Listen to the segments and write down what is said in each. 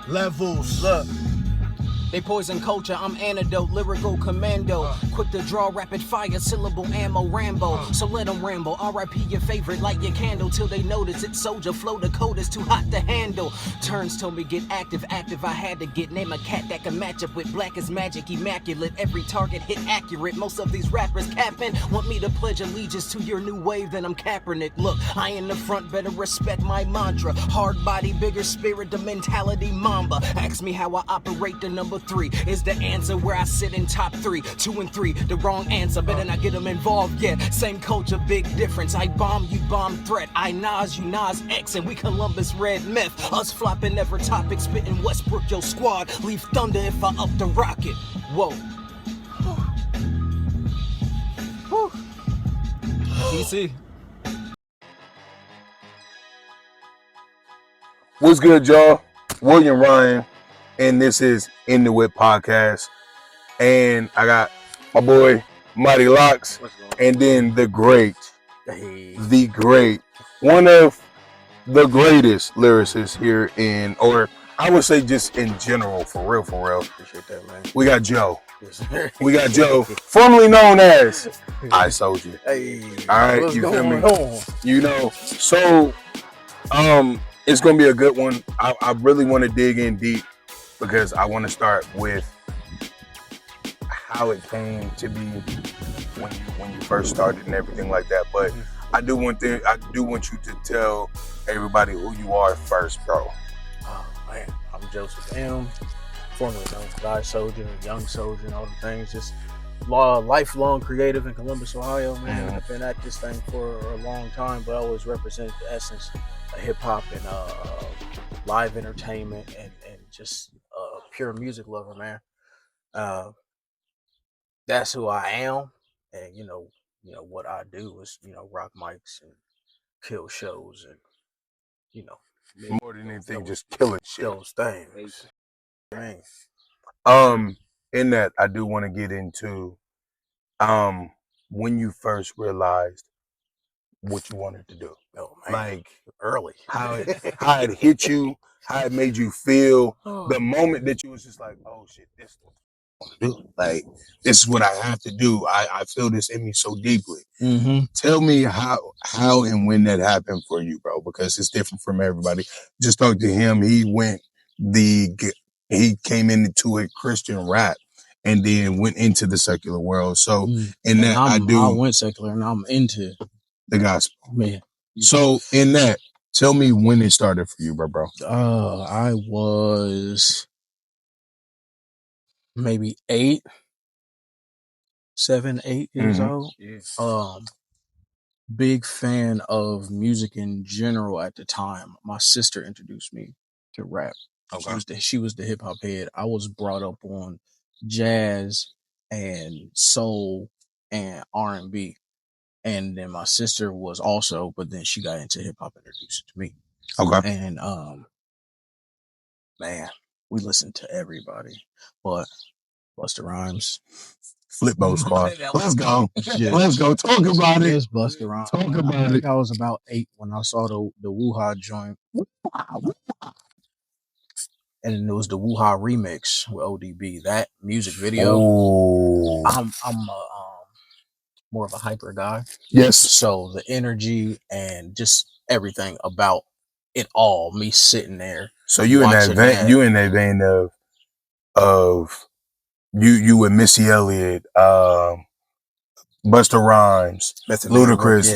Levels. Look. They poison culture, I'm antidote, lyrical commando. Quick to draw, rapid fire, syllable ammo, Rambo. So let them ramble, R.I.P. your favorite, light your candle till they notice it's Soja, flow the code is too hot to handle. Turns told me get active, I had to get. Name a cat that can match up with black as magic, immaculate. Every target hit accurate, most of these rappers capping. Want me to pledge allegiance to your new wave, then I'm Kaepernick. Look, I in the front, better respect my mantra. Hard body, bigger spirit, the mentality Mamba. Ask me how I operate the number 3 is the answer where I sit in top 3, 2 and 3, the wrong answer, better not get them involved yet. Same culture, big difference. I bomb, you bomb threat. I Nas, you Nas X, and we Columbus red myth. Us flopping every topic, spitting Westbrook, your squad. Leave thunder if I up the rocket. Whoa. DC. What's good, y'all? William Ryan, and this is In the Whip Podcast. And I got my boy Mighty Locks, and then the great, one of the greatest lyricists here in, or I would say just in general, for real. Appreciate that, man. We got Joe. We got Joe, formerly known as iSojah. Hey, all right, what's you feel going me? on? You know, so it's gonna be a good one. I really want to dig in deep because I want to start with how it came to be when you first started and everything like that. But I do want you to tell everybody who you are first, bro. Oh man, I'm Josfm, formerly known as iSojah, yungg, and all the things. Just lifelong creative in Columbus, Ohio, man. I've been at this thing for a long time, but I always represented the essence of hip hop and live entertainment and just pure music lover, man. That's who I am, and you know what I do is rock mics and kill shows and More than anything, just killing shit. those things. Man. In that, I do want to get into when you first realized what you wanted to do. Oh man, Like early. how it hit you, how it made you feel, the moment that you was just like, oh shit, this is what I want to do. Like, this is what I have to do. I feel this in me so deeply. Tell me how and when that happened for you, bro, because it's different from everybody. Just talk to him. He came into a Christian rap and then went into the secular world. So in that, I went secular and I'm into the gospel. Man. So in that, tell me when it started for you, bro. I was maybe 7, 8 years old. Big fan of music in general at the time. My sister introduced me to rap. Okay. She was the hip hop head. I was brought up on jazz and soul and R&B. And then my sister was also, but then she got into hip hop and introduced it to me. Okay. And man, we listened to everybody. But Busta Rhymes, Flipbo Squad. Let's go. Yeah. Let's go. Talk about it. It's Busta Rhymes. Talk about I think it. I was about 8 when I saw the Woo-Ha joint. And then there was the Woo-Ha remix with ODB. That music video. Oh. I'm more of a hyper guy. Yes. So the energy and just everything about it all, me sitting there. So you in that vein? You in that vein of you with Missy Elliott, Busta Rhymes, Ludacris,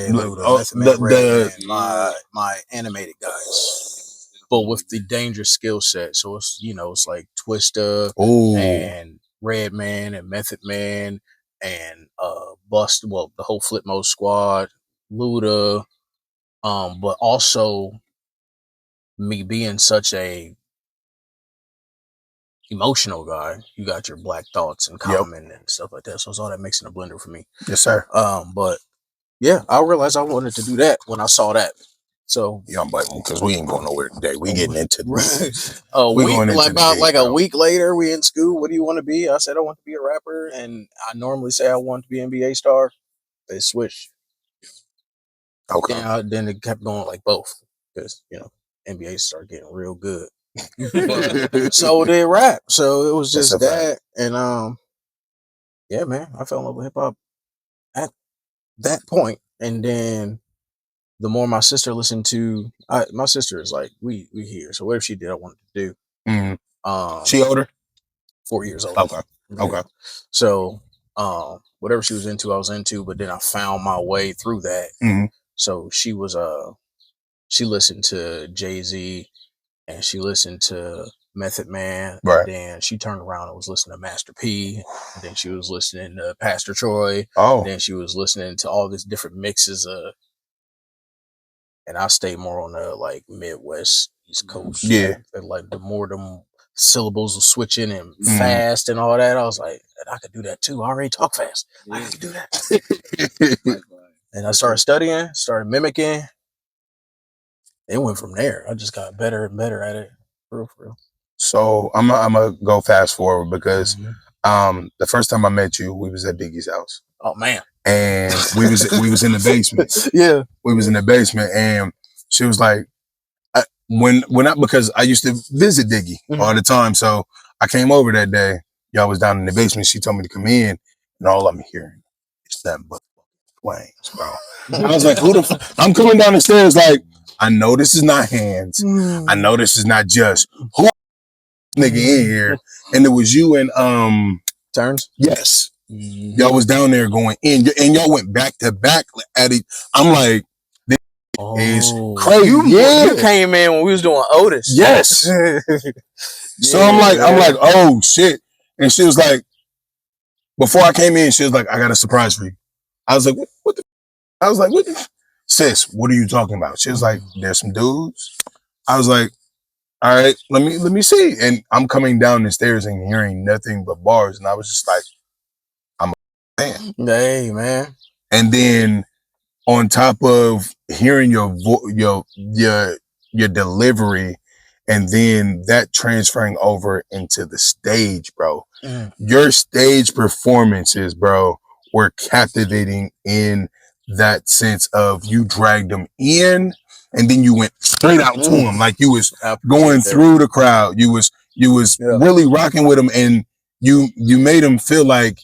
my animated guys, but with the dangerous skill set. So it's it's like Twista and Redman and Method Man and the whole Flipmo squad, Luda, but also me being such a emotional guy. You got your Black Thoughts and Common and stuff like that. So it's all that mixing a blender for me. Yes, sir. But yeah, I realized I wanted to do that when I saw that. So yeah, but because we ain't going nowhere today. We getting into this. A week later, we in school. What do you want to be? I said I want to be a rapper, and I normally say I want to be an NBA star. They switched. Okay. Then it kept going like both because NBA started getting real good. So did rap. So it was That's just a fact. that, and yeah, man, I fell in love with hip hop at that point, and then the more my sister listened to, my sister is like, we here. So whatever she did, I wanted to do. She older? 4 years older. Okay. Yeah. Okay. So whatever she was into, I was into, but then I found my way through that. Mhm. So she was she listened to Jay-Z and she listened to Method Man, Right. and then she turned around and was listening to Master P, and then she was listening to Pastor Troy, Oh. then she was listening to all these different mixes and I stayed more on the like Midwest, East Coast. Yeah. Like the more them syllables were switching and fast and all that, I was like, I could do that too. I already talk fast. I could do that. And I started studying, started mimicking. It went from there. I just got better and better at it. For real. So I'm gonna go fast forward because the first time I met you, we was at Biggie's house. Oh man. And we was in the basement. Yeah. We was in the basement, and she was like, because I used to visit Diggy all the time, so I came over that day. Y'all was down in the basement. She told me to come in, and all I'm hearing is nothing but flames, bro. I was like, who the fuck? I'm coming down the stairs like, I know this is not Hands. I know this is not Just. Who nigga in here? And it was you and Turns? Yes. Y'all was down there going in, and y'all went back to back at it. I'm like, this is crazy. You came in when we was doing Otis. Yes. So I'm like, oh shit. And she was like, before I came in, she was like, I got a surprise for you. I was like, what the? I was like, what the? Sis, what are you talking about? She was like, there's some dudes. I was like, all right, let me see. And I'm coming down the stairs and hearing nothing but bars. And I was just like, I'm a man. Hey, man. And then on top of hearing your delivery, and then that transferring over into the stage, bro. Your stage performances, bro, were captivating in that sense of you dragged them in and then you went straight out to them like you was going through the crowd. You was really rocking with them, and you made them feel like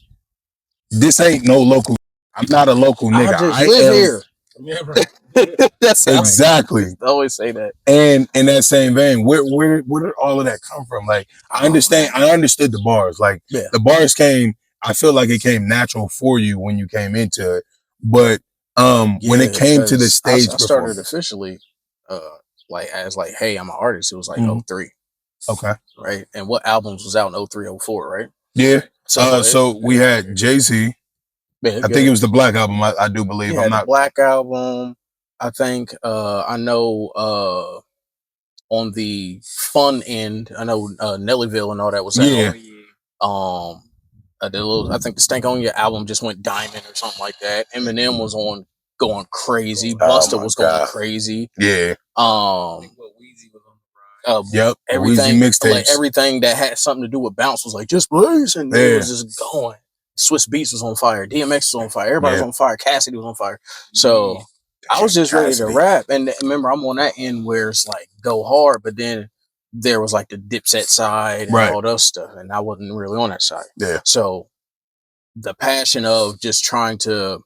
this ain't no local. I'm not a local nigga. I live here. Yeah, bro. That's exactly. I always say that. And in that same vein, where did all of that come from? Like, I understood the bars. Like, the bars came. I feel like it came natural for you when you came into it. But when it came to the stage, I started officially, like, hey, I'm an artist. It was like 03. Okay. Right. And what albums was out in 03, 04, right? Yeah. So we had Jay-Z. I think it was the Black album. I do believe. Yeah, the Black album. I think I know on the fun end, I know Nellyville and all that was out. Yeah. I think the Stank On Ya album just went diamond or something like that. Eminem was on going crazy. Busta was going crazy. Yeah. Yep. Everything mixtapes. Like everything that had something to do with bounce was like just blaze, and it was just going. Swiss Beats was on fire. DMX was on fire. Everybody was on fire. Cassidy was on fire. So I was just ready to rap. And remember, I'm on that end where it's like go hard, but then there was like the Dipset side and all that stuff, and I wasn't really on that side. Yeah. So the passion of just trying to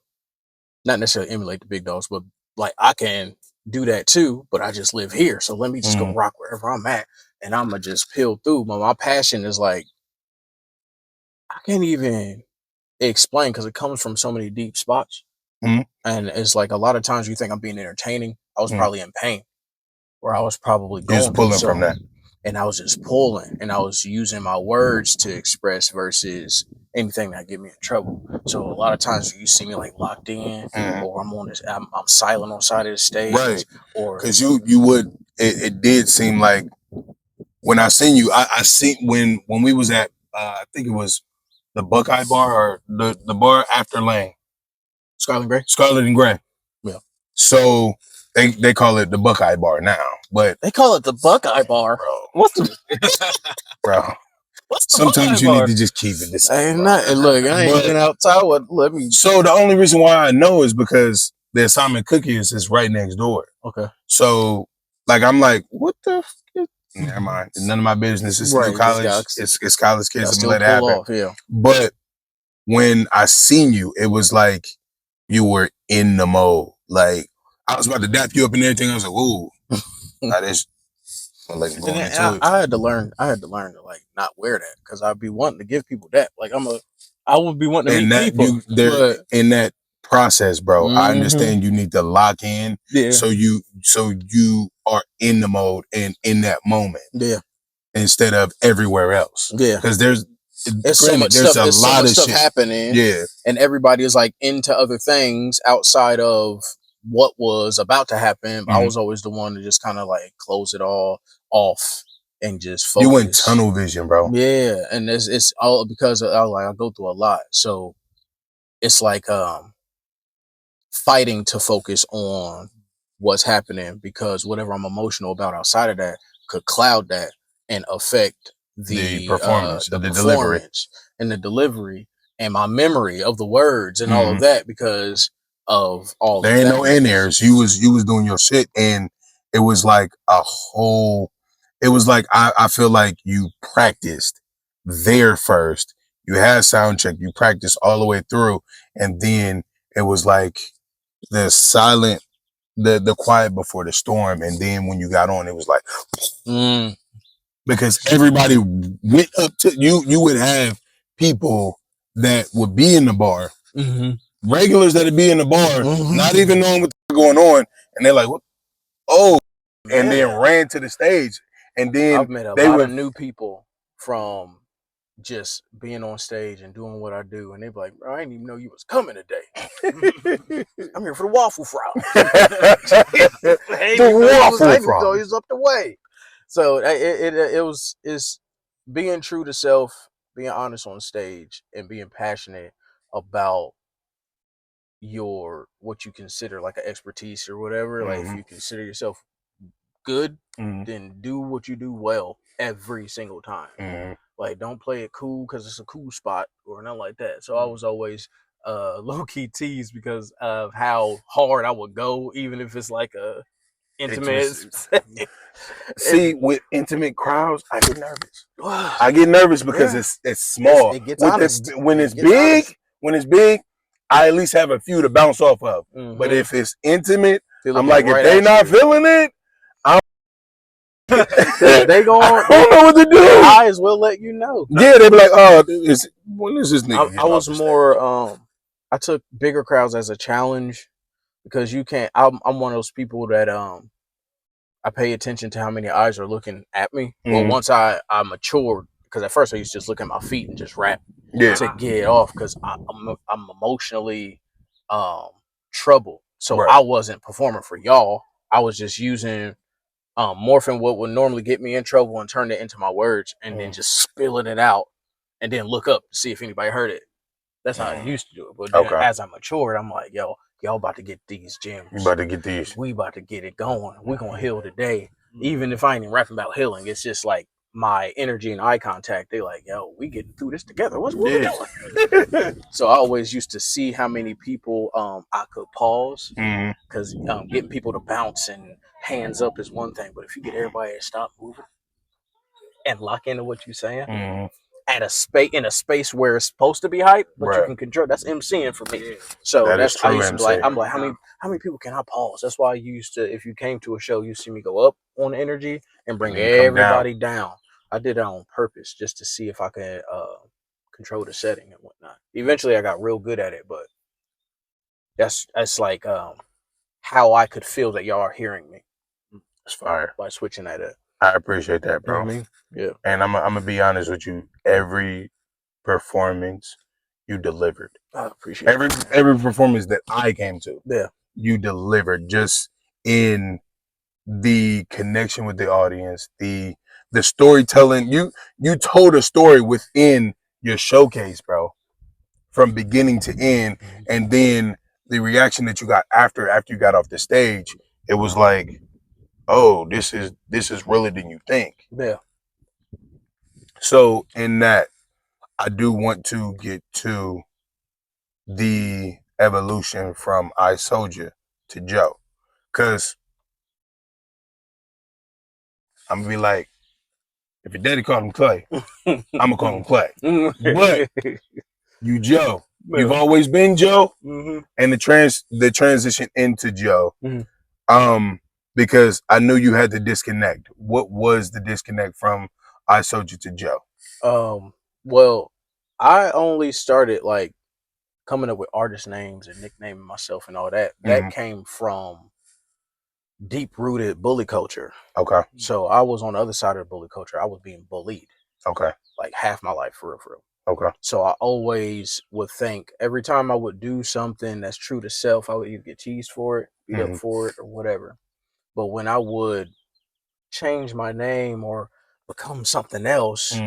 not necessarily emulate the big dogs, but like I can do that too, but I just live here. So let me just go rock wherever I'm at, and I'm gonna just peel through. But my passion is like I can't even explain because it comes from so many deep spots. And it's like a lot of times you think I'm being entertaining. I was probably in pain, or I was probably going just pulling from that. And I was just pulling, and I was using my words to express versus anything that get me in trouble. So a lot of times you see me like locked in, or I'm on this, I'm silent on side of the stage, right? Or because you would. It did seem like when I seen you, I see when we was at I think it was the Buckeye Bar or the bar after Lane. Scarlet and Gray. Yeah. So they call it the Buckeye Bar now, but they call it the Buckeye Bar. Bro. What's the bro? What's the Sometimes Buckeye you Bar? need to just keep it the same. Look, I ain't been outside. Let me. So the only reason why I know is because the Assignment Cookies is right next door. Okay. So like I'm like, what the? Never mind. It's none of my business. It's still Right, just college. It's college gotta kids. I'm still gonna let it pull happen. off. Yeah. But when I seen you, it was like you were in the mode. Like I was about to dap you up and everything. I was like, ooh, I just like And going then into it. I had to learn. I had to learn to like not wear that because I'd be wanting to give people that. Like I would be wanting to And meet that people. you there But in that process, bro. I mhm, understand you need to lock in yeah, so you are in the mode and in that moment yeah, instead of everywhere else. yeah. Because there's It's so granted much there's stuff. a It's so lot much of stuff shit. happening, Yeah. and everybody is like into other things outside of what was about to happen. I was always the one to just kind of like close it all off and just focus. You went tunnel vision, bro. Yeah, and it's all because I go through a lot, so it's like fighting to focus on what's happening because whatever I'm emotional about outside of that could cloud that and affect The performance, the the delivery. performance and the delivery and my memory of the words and all of Mhm. that because of all There of ain't that. no in airs. You was doing your shit, and it was like a whole. It was like I feel like you practiced there first. You had sound check. You practiced all the way through, and then it was like the silent, the quiet before the storm, and then when you got on, it was like because everybody went up to you. You would have people that would be in the bar, regulars that'd be in the bar, not even knowing what's going on, and they're like, "What? Oh!" And then ran to the stage, and then I've met a they lot would. of new people from just being on stage and doing what I do, and they be like, "Bro, I didn't even know you was coming today. I'm here for the waffle fry." The waffle I didn't even know fry. he was up the way. So it's being true to self, being honest on stage, and being passionate about your what you consider like an expertise or whatever. Like if you consider yourself good, then do what you do well every single time. Like don't play it cool because it's a cool spot or nothing like that. So I was always low key teased because of how hard I would go, even if it's like a intimate. See, with intimate crowds, I get nervous. I get nervous because it's small. It gets honest. When it's big, I at least have a few to bounce off of. But if it's intimate, I'm like, if they not feeling it, they going I don't know what to do. Their eyes will let you know. Yeah, they be like, oh, when is this nigga? I was more I took bigger crowds as a challenge because you can't. I'm one of those people that I pay attention to how many eyes are looking at me. Well, once I matured, because at first I used to just look at my feet and just rap to get it off because I'm emotionally troubled. So I wasn't performing for y'all. I was just using morphing what would normally get me in trouble and turn it into my words and then just spilling it out and then look up to see if anybody heard it. That's how I used to do it. But then as I matured, I'm like, yo, y'all about to get these gems. You about to get these. We about to get it going. We gonna heal today. Even if I ain't even rapping about healing, it's just like my energy and eye contact. They like, yo, we getting through this together. What we doing? So I always used to see how many people I could pause because getting people to bounce and hands up is one thing, but if you get everybody to stop moving and lock into what you're saying at a space in a space where it's supposed to be hype, but you can control. That's MCing for me. So that's I used to be like, I'm like, how many people can I pause? That's why I used to, if you came to a show, you see me go up on energy and bring everybody down. I did it on purpose just to see if I could control the setting and whatnot. Eventually, I got real good at it, but that's like how I could feel that y'all are hearing me. It's fire By switching that up. I appreciate that, bro. You know what I mean? Yeah. And I'm gonna be honest with you. Every performance you delivered. I appreciate every performance that I came to. Yeah. You delivered just in the connection with the audience, the storytelling. You told a story within your showcase, bro, from beginning to end, and then the reaction that you got after you got off the stage, it was like, oh, this is realer than you think. Yeah. So in that, I do want to get to the evolution from iSojah to Joe, because I'm gonna be like, If your daddy called him Clay, I'm gonna call him Clay. But you Joe. You've always been Joe, and the transition into Joe. Because I knew you had to disconnect. What was the disconnect from iSojah to Joe? Well, I only started like coming up with artist names and nicknaming myself and all that. That came from deep rooted bully culture. Okay. So I was on the other side of the bully culture. I was being bullied. Okay. Like half my life, for real. Okay. So I always would think every time I would do something that's true to self, I would either get teased for it, beat up for it, or whatever. But when I would change my name or become something else,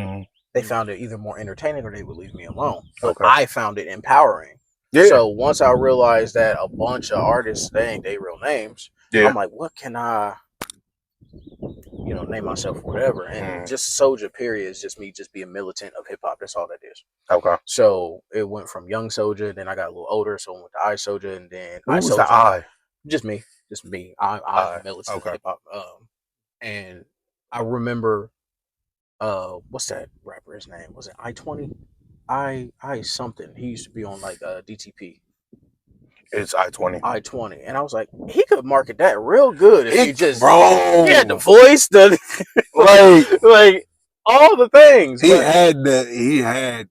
they found it either more entertaining or they would leave me alone. But I found it empowering. Yeah. So once I realized that a bunch of artists, they ain't their real names, I'm like, what can I, name myself or whatever? And just Soja, period, is just me just being militant of hip hop. That's all that is. Okay. So it went from young Soja, then I got a little older, so I went to iSojah, and then what was the I? Just me. I'm militant of hip hop. And I remember what's that rapper's name? Was it I-20? I something. He used to be on like DTP. It's I-20. I-20. And I was like, he could market that real good if he just he had the voice, the like all the things. He had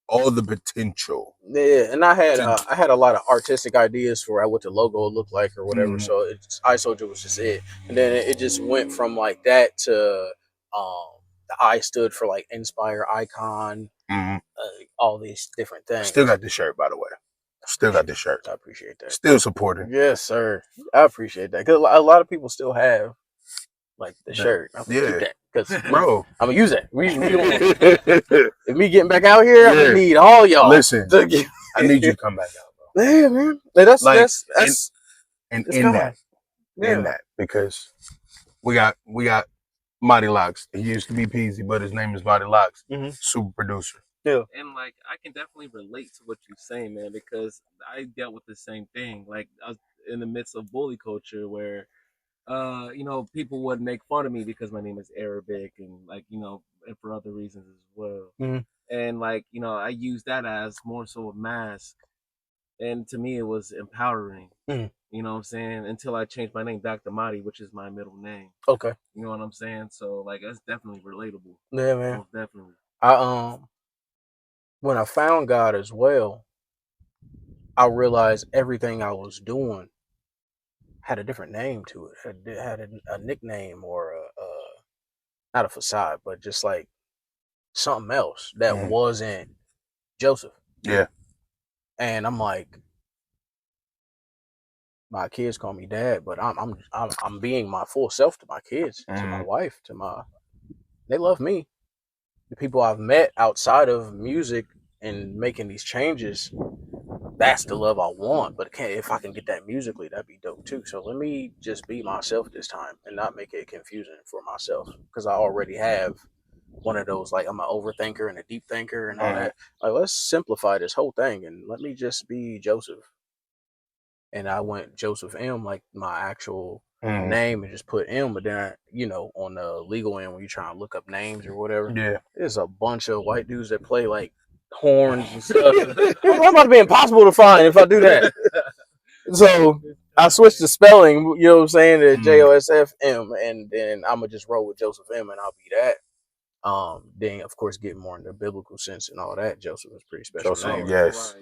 all the potential. Yeah, and I had a lot of artistic ideas for what the logo looked like or whatever. So iSojah was just it. And then it just went from like that to the I stood for like inspire, icon, all these different things. Still got the shirt, by the way. Still got the shirt. I appreciate that. Still supporting. Yes, sir. I appreciate that because a lot of people still have like the shirt. I'm gonna keep that because bro, I'm gonna use that. If me getting back out here, I need all y'all. Listen, I need you to come back out, bro. Yeah, man. That's in that because we got Mighty Locks. He used to be Peasy, but his name is Mighty Locks. Super producer. Yeah. And like I can definitely relate to what you're saying, man, because I dealt with the same thing. Like I was in the midst of bully culture where people would make fun of me because my name is Arabic and and for other reasons as well. And I use that as more so a mask. And to me it was empowering. You know what I'm saying? Until I changed my name back to Madi, which is my middle name. Okay. You know what I'm saying? So like that's definitely relatable. Yeah, man. Most definitely. When I found God as well, I realized everything I was doing had a different name to it. It had a nickname or not a facade, but just like something else that wasn't Joseph. Yeah. And I'm like, my kids call me dad, but I'm being my full self to my kids, to my wife, they love me. The people I've met outside of music and making these changes, that's the love I want. But if I can get that musically, that'd be dope too. So let me just be myself this time and not make it confusing for myself because I already have one of those, like I'm an overthinker and a deep thinker and all that. Like let's simplify this whole thing and let me just be Joseph. And I went Josfm, like my actual name, and just put M. But then, on the legal end, when you're trying to look up names or whatever, there's a bunch of white dudes that play like horns and stuff. I'm about to be impossible to find if I do that. So I switched the spelling, you know what I'm saying, to Josfm, and then I'm gonna just roll with Josfm, and I'll be that. Then of course, getting more in the biblical sense and all that, Joseph was pretty special name. Yes.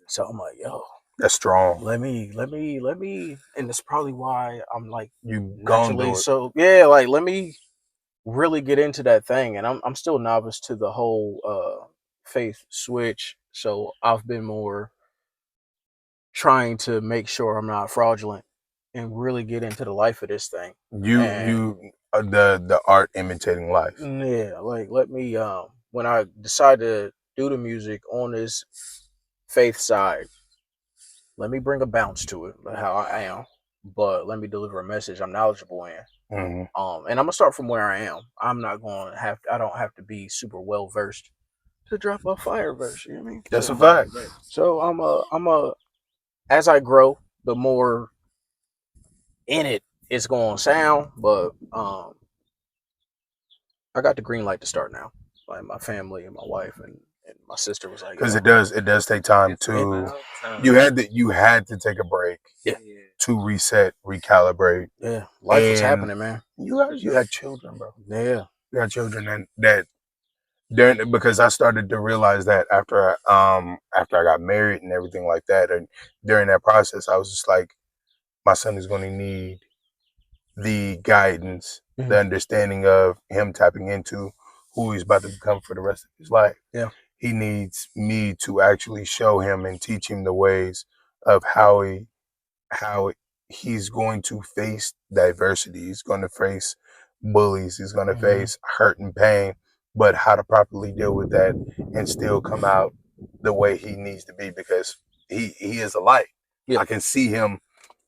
So I'm like, yo. That's strong. Let me, and that's probably why I'm like you naturally so like let me really get into that thing, and I'm still novice to the whole faith switch, so I've been more trying to make sure I'm not fraudulent and really get into the life of this thing. The art imitating life. Yeah, like let me when I decide to do the music on this faith side, let me bring a bounce to it, how I am, but let me deliver a message I'm knowledgeable in. And I'm gonna start from where I am. I don't have to be super well versed to drop a fire verse. You know what I mean? That's a fact. So I'm as I grow, the more in it's gonna sound, but I got the green light to start now. Like my family and my wife and my sister was like, Because yo, it does take time It's to. about time. You had to take a break yeah, to reset, recalibrate, yeah, life was and happening, man. you had children, bro. Yeah, You had children, and that during because I started to realize that after I got married and everything like that, and during that process, I was just like, my son is going to need the guidance, the understanding of him tapping into who he's about to become for the rest of his life. yeah, He needs me to actually show him and teach him the ways of how he's going to face diversity. He's going to face bullies. He's going to face hurt and pain, but how to properly deal with that and still come out the way he needs to be, because he is a light. yeah. I can see him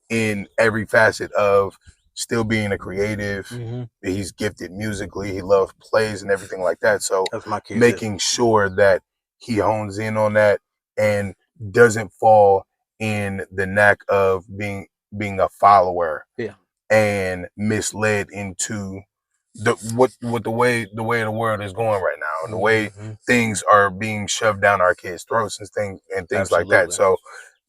in every facet of still being a creative. He's gifted musically. He loves plays and everything like that. So That's my kids. making sure that he hones in on that and doesn't fall in the knack of being a follower, Yeah, and misled into the way the world is going right now, and the way things are being shoved down our kids' throats and things like that. So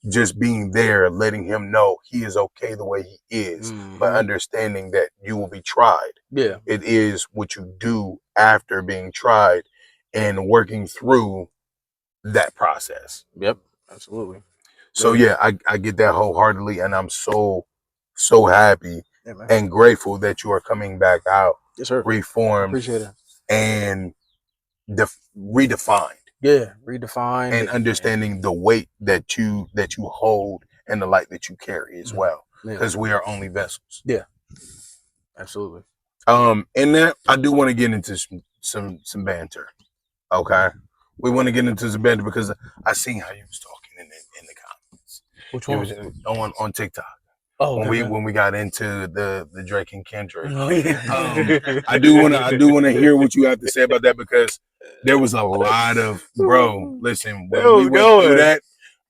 just being there, letting him know he is okay the way he is, but understanding that you will be tried. Yeah, It is what you do after being tried and working through that process. yep, absolutely. So yeah, I get that wholeheartedly, and I'm so happy Yeah, and grateful that you are coming back out, yes, sir. reformed, Appreciate it. and redefined. Yeah, redefined And understanding the weight that you hold and the light that you carry as well, because we are only vessels. Yeah, absolutely. In that, I do want to get into some banter. Okay, we want to get into some banter because I seen how you was talking in the comments. Which It one? was on TikTok. Oh, When we got into the Drake and Kendrick. Oh, yeah. I do want to hear what you have to say about that, because there was a lot of, bro. Listen, when we went through that,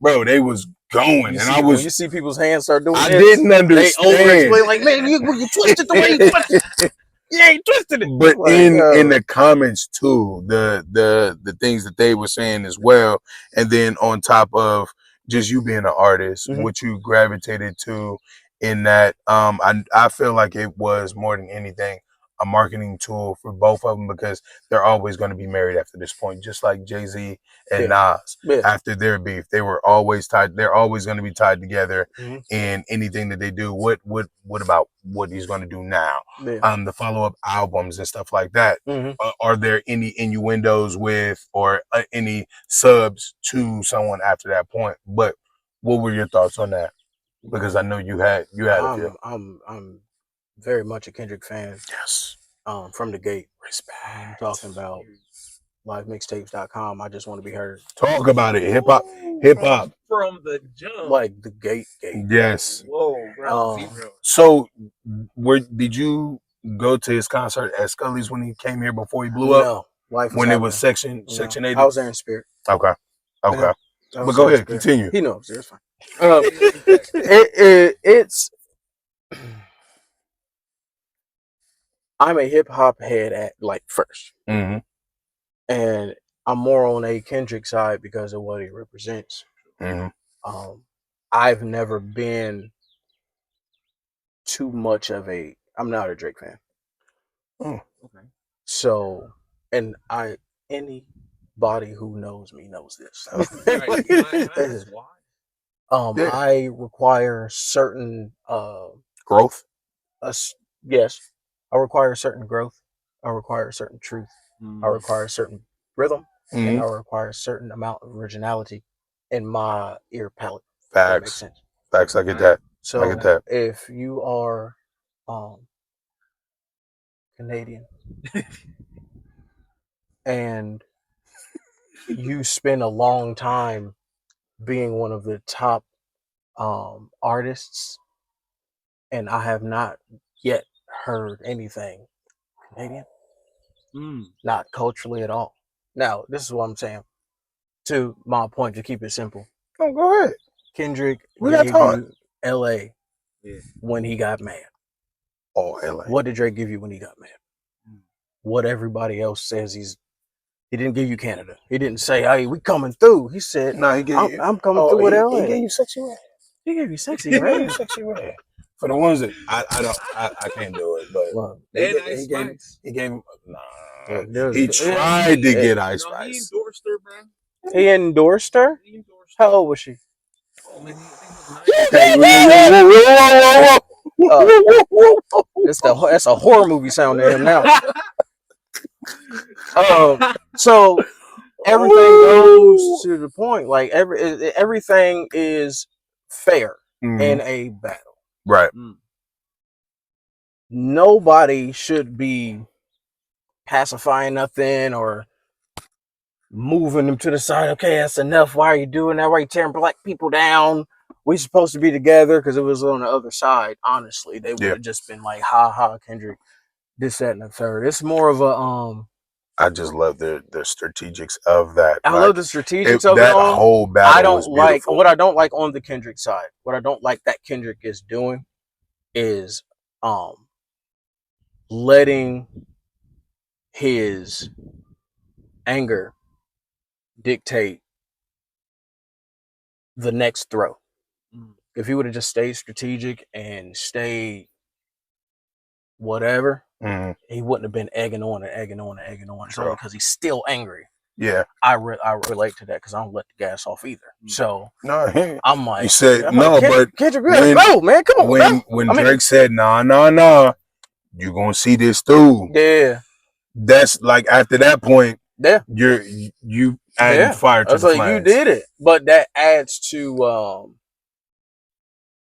bro, they was going, You and see, when you see people's hands start doing I this, didn't they understand. over explain like, man, you twisted the way you twisted. You ain't twisted it. But Like, in the comments too, the things that they were saying as well, and then on top of just you being an artist, what you gravitated to in that, I feel like it was more than anything a marketing tool for both of them, because they're always going to be married after this point, just like Jay-Z and Nas. After their beef, they were always tied. They're always going to be tied together in anything that they do. What about what he's going to do now? The follow-up albums and stuff like that. Are there any innuendos with or any subs to someone after that point? But what were your thoughts on that? Because I know you had a few. I'm very much a Kendrick fan. Yes. From the gate. Respect. I'm talking about livemixtapes.com. I just want to be heard. Talk about it. Hip hop. From the jump. Like the gate. Yes. Whoa, bro. So did you go to his concert at Scully's when he came here before he blew up? No. Life was when happening. It was section 80? I was there in spirit. Okay. Yeah, but go ahead, continue. He knows. It's fine. It's I'm a hip hop head at like first. And I'm more on a Kendrick side because of what he represents. I've never been too much of I'm not a Drake fan. Oh, okay. So, and anybody who knows me knows this. I require certain growth. Yes, I require certain growth. I require certain truth. I require certain rhythm, and I require a certain amount of originality in my ear palette. That makes sense. Facts. I get that. So I get that. if you are Canadian and you spend a long time being one of the top artists, and I have not yet heard anything Canadian, not culturally at all. Now, this is what I'm saying. To my point, to keep it simple. Oh, go ahead. Kendrick we gave got time. you LA when he got mad. Oh, LA. What did Drake give you when he got mad? what everybody else says he didn't give you Canada. He didn't say, hey, we coming through. He said, No, he gave you. I'm coming through with LA. He gave you Sexy Red. He gave you Sexy He gave Red. you Sexy Red. For the ones that I can't do it, but Well, he gave nah. He tried to get Ice He Spice. endorsed her, bro. He endorsed her? He endorsed her. How old was she? Oh, man, I That's a horror movie sound to him now. So everything goes to the point. Like everything is fair in a battle. Right. Nobody should be pacifying nothing or moving them to the side. Okay, that's enough. Why are you doing that? Why are you tearing black people down? We supposed to be together, because it was on the other side. Honestly, they would have just been like, "Ha ha, Kendrick, this, that, and the third." It's more of a I just love the strategics of that. I love the strategics of that it. whole battle. I don't was beautiful. what I don't like on the Kendrick side. What I don't like that Kendrick is doing is letting his anger dictate the next throw. If he would have just stayed strategic and stayed whatever, he wouldn't have been egging on. It's only because he's still angry. Yeah, I relate to that because I don't let the gas off either. So no, I'm like, you said but Kendrick, go, man, come on. When Drake said, nah, you're gonna see this through. Yeah, that's like after that point. Yeah, you adding fire to the flames. Like you did it, but that adds to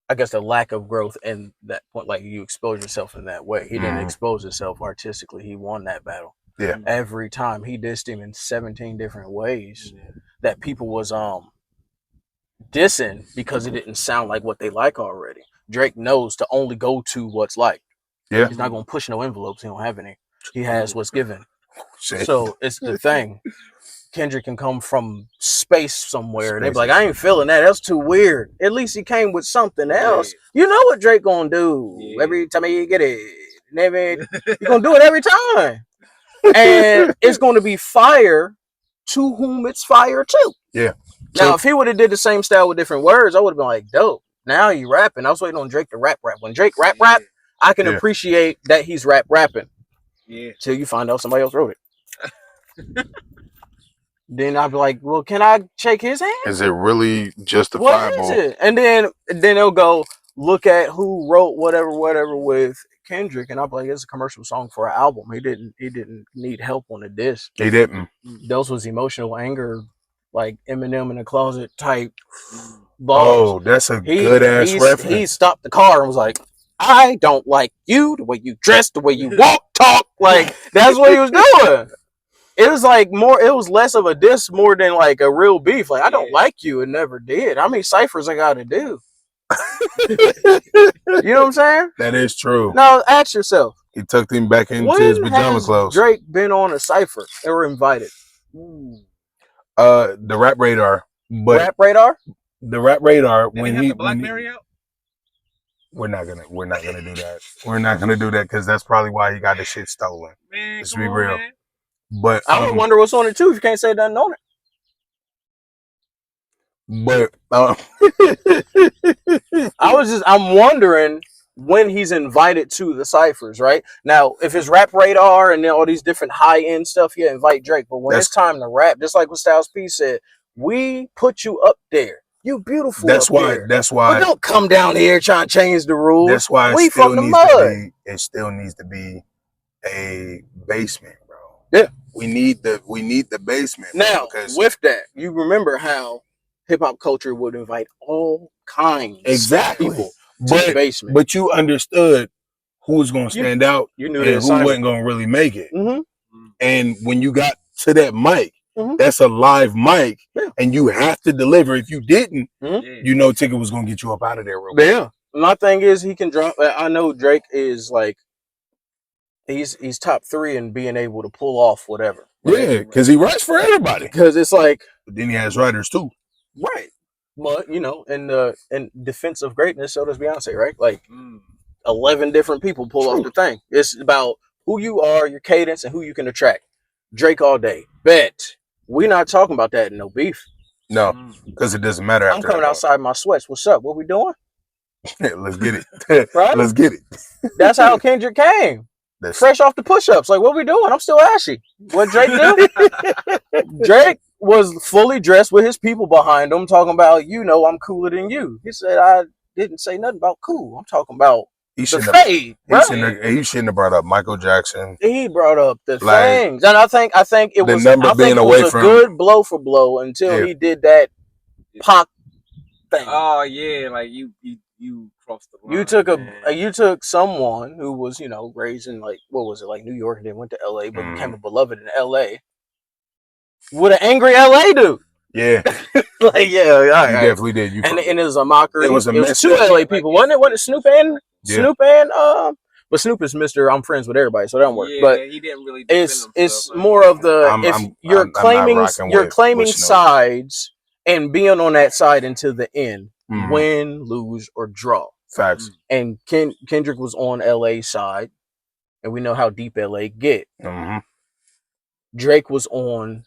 I guess the lack of growth in that point. Like you expose yourself in that way. He didn't expose himself artistically. He won that battle. Yeah. Every time he dissed him in 17 different ways that people was dissing because it didn't sound like what they like already. Drake knows to only go to what's liked. Yeah. He's not gonna push no envelopes. He don't have any. He has what's given. Shit. So it's the thing. Kendrick can come from space somewhere and they be like, I ain't feeling that. That's too weird. At least he came with something else. You know what Drake gonna do every time you get it. You're gonna do it every time. And it's gonna be fire to whom it's fire to. Yeah. Now, if he would have did the same style with different words, I would have been like, dope. Now he rapping. I was waiting on Drake to rap. When Drake rap, I can appreciate that he's rapping. Yeah. Till you find out somebody else wrote it. Then I'd be like, well, can I shake his hand? Is it really justifiable? What is it? And then they'll go look at who wrote whatever with Kendrick, and I'll be like, it's a commercial song for an album. He didn't need help on the disc. He didn't. Those was emotional anger, like Eminem in the closet type bars. Oh, that's a good ass reference. He stopped the car and was like, I don't like you, the way you dress, the way you walk, talk. Like, that's what he was doing. It was like it was less of a diss more than like a real beef. Like, I don't like you and never did. How many ciphers I got to do? You know what I'm saying? That is true. Now, ask yourself. He tucked him back into his pajama clothes. Drake been on a cipher and were invited? The Rap Radar. But Rap Radar? The Rap Radar. Did when he have the Blackberry out? We're not gonna do that. We're not gonna do that because that's probably why he got the shit stolen. Man, let's be real. Man. But I would wonder what's on it too if you can't say nothing on it. But I'm wondering when he's invited to the ciphers, right? Now, if it's Rap Radar and then all these different high end stuff, yeah, invite Drake. But when it's time to rap, just like what Styles P said, we put you up there. You beautiful. That's why. But don't come down here trying to change the rules. That's why we from the mud. It still needs to be a basement, bro. Yeah. We need the basement. Now, with that, you remember how hip hop culture would invite all kinds of people to the basement. But you understood who was going to stand out you knew and who wasn't going to really make it. Mm-hmm. And when you got to that mic, that's a live mic, and you have to deliver. If you didn't, you know Ticket was going to get you up out of there real quick. Yeah. My thing is he can drop. I know Drake is like, he's top 3 in being able to pull off whatever. Yeah, because he writes for everybody. Because it's like, but then he has writers too. Right. But in defense of greatness, so does Beyonce, right? Like 11 different people pull off the thing. It's about who you are, your cadence, and who you can attract. Drake all day. Bet. We not talking about that in no beef. No, because it doesn't matter. I'm After coming that, outside my sweats. What's up? What we doing? Let's get it. Right? Let's get it. That's how Kendrick came. Fresh off the push-ups. Like, what we doing? I'm still ashy. What Drake do? Drake was fully dressed with his people behind him, talking about, you know, I'm cooler than you. He said, I didn't say nothing about cool. I'm talking about the fade. He shouldn't have brought up Michael Jackson. He brought up the things, and I think it was a good blow for blow until he did that Pac thing. Oh yeah, like you crossed the line. You took someone who was, you know, raised in like, what was it, like New York, and then went to LA, but became a beloved in LA with an angry LA dude. Yeah. Like, yeah, all right. You definitely did. And it was a mockery. It was two message. LA people, wasn't it? Wasn't it Snoop and but Snoop is Mr. I'm friends with everybody, so that don't work. Yeah, but he didn't really it's more of the you're claiming sides and being on that side until the end, win, lose, or draw. Facts. And Kendrick was on LA side, and we know how deep LA get. Drake was on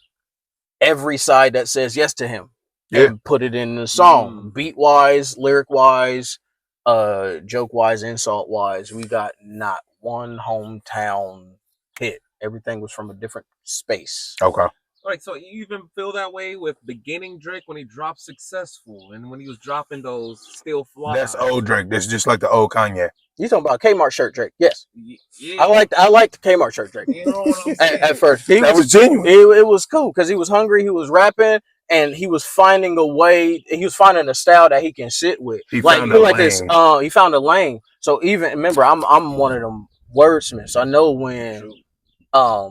every side that says yes to him. And put it in the song. Beat wise, lyric wise, joke wise, insult wise. We got not one hometown hit. Everything was from a different space. Okay. Like, so you even feel that way with beginning Drake when he dropped Successful and when he was dropping those Still Fly? That's old Drake. That's just like the old Kanye. You talking about Kmart shirt Drake? Yes. Yeah. I liked the Kmart shirt Drake. You know what I'm saying? At first, that was genuine. It was cool because he was hungry. He was rapping. And he was finding a way. He was finding a style that he can sit with. He found a lane. He found a lane. So even remember, I'm one of them wordsmiths. I know when, the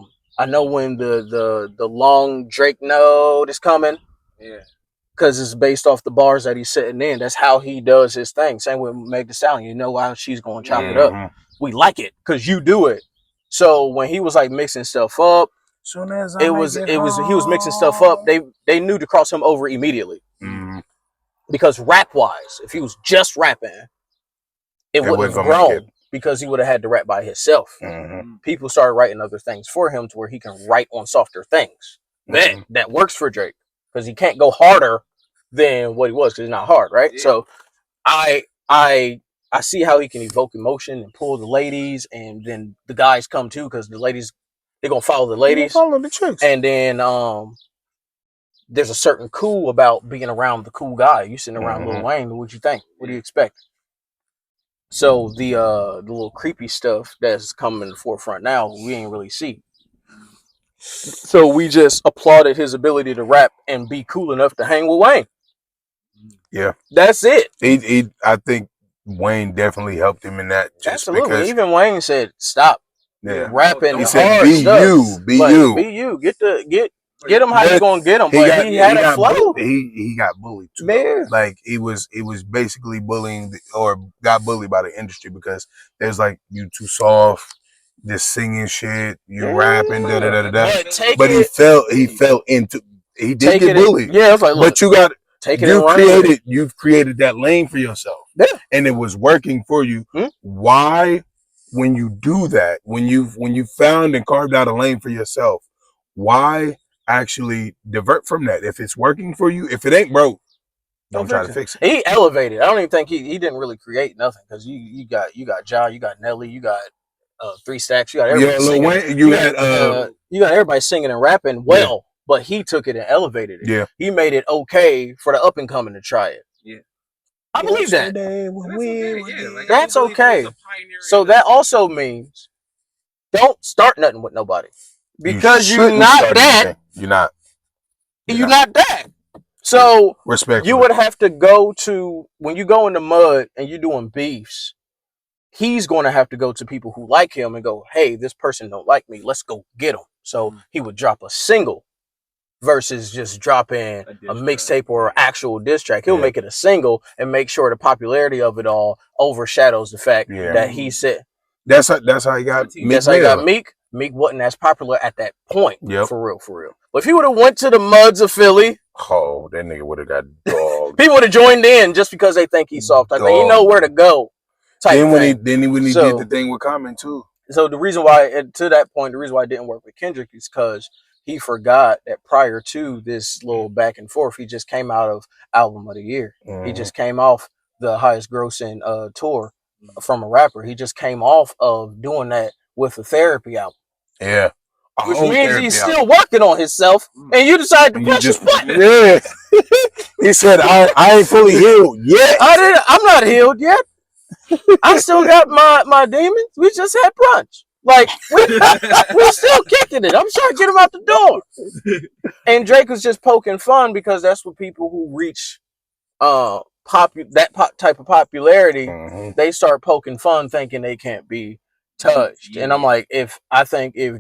long Drake note is coming. Yeah. Because it's based off the bars that he's sitting in. That's how he does his thing. Same with Meg Thee Stallion. You know how she's going to chop it up. We like it because you do it. So when he was like mixing stuff up. Soon as he was mixing stuff up. They knew to cross him over immediately. Because rap wise, if he was just rapping, it wouldn't have grown because he would have had to rap by himself. People started writing other things for him to where he can write on softer things. That works for Drake because he can't go harder than what he was because he's not hard, right? Yeah. So I see how he can evoke emotion and pull the ladies, and then the guys come too because the ladies. They're gonna follow the ladies, follow the chicks. And then there's a certain cool about being around the cool guy. You sitting around Lil Wayne, what you think? What do you expect? So the little creepy stuff that's coming in the forefront now, we ain't really see. So we just applauded his ability to rap and be cool enough to hang with Wayne. Yeah, that's it. I think Wayne definitely helped him in that. Just absolutely. Because, even Wayne said, "Stop." Yeah, rapping. He said, "Be you, be you, be you. Get him how you gonna get him." But he had a flow. He got bullied too. Man. Like he was basically bullying or got bullied by the industry because there's like, you too soft, this singing shit, you rapping, da da da da. But he fell into. He did get bullied. Yeah, I was like, look, but you got. You've created that lane for yourself, and it was working for you. Why? When you do that, when you found and carved out a lane for yourself, why actually divert from that? If it's working for you, if it ain't broke, don't try to fix it. He elevated. I don't even think he didn't really create nothing because you got Ja, you got Nelly, you got 3 Stacks, you got everybody singing. You got everybody singing and rapping well, but he took it and elevated it. Yeah, he made it okay for the up and coming to try it. Yeah. I believe that. That's okay. So that also means don't start nothing with nobody because you're not that. You're not that. So respectfully, you would have to go to when you go in the mud and you're doing beefs. He's going to have to go to people who like him and go, "Hey, this person don't like me. Let's go get him." So he would drop a single. Versus just dropping a mixtape or an actual diss track. He'll make it a single and make sure the popularity of it all overshadows the fact that he said. That's how he got Meek. That's how he got Meek. Meek wasn't as popular at that point. For real. But if he would have went to the muds of Philly. Oh, that nigga would have got dogged. People would have joined in just because they think he's soft. Like, you know where to go. Then when he did the thing with Common too. So the reason why, to that point, the reason why I didn't work with Kendrick is because he forgot that prior to this little back and forth, he just came out of album of the year. He just came off the highest grossing tour from a rapper. He just came off of doing that with a therapy album. Yeah. Which means he's still working on himself, and you decide to push his button. Yeah. He said, I ain't fully healed yet. I'm not healed yet. I still got my demons. We just had brunch. Like, we're still kicking it. I'm trying to get him out the door. And Drake was just poking fun because that's what people who reach type of popularity, they start poking fun thinking they can't be touched. And I'm like, if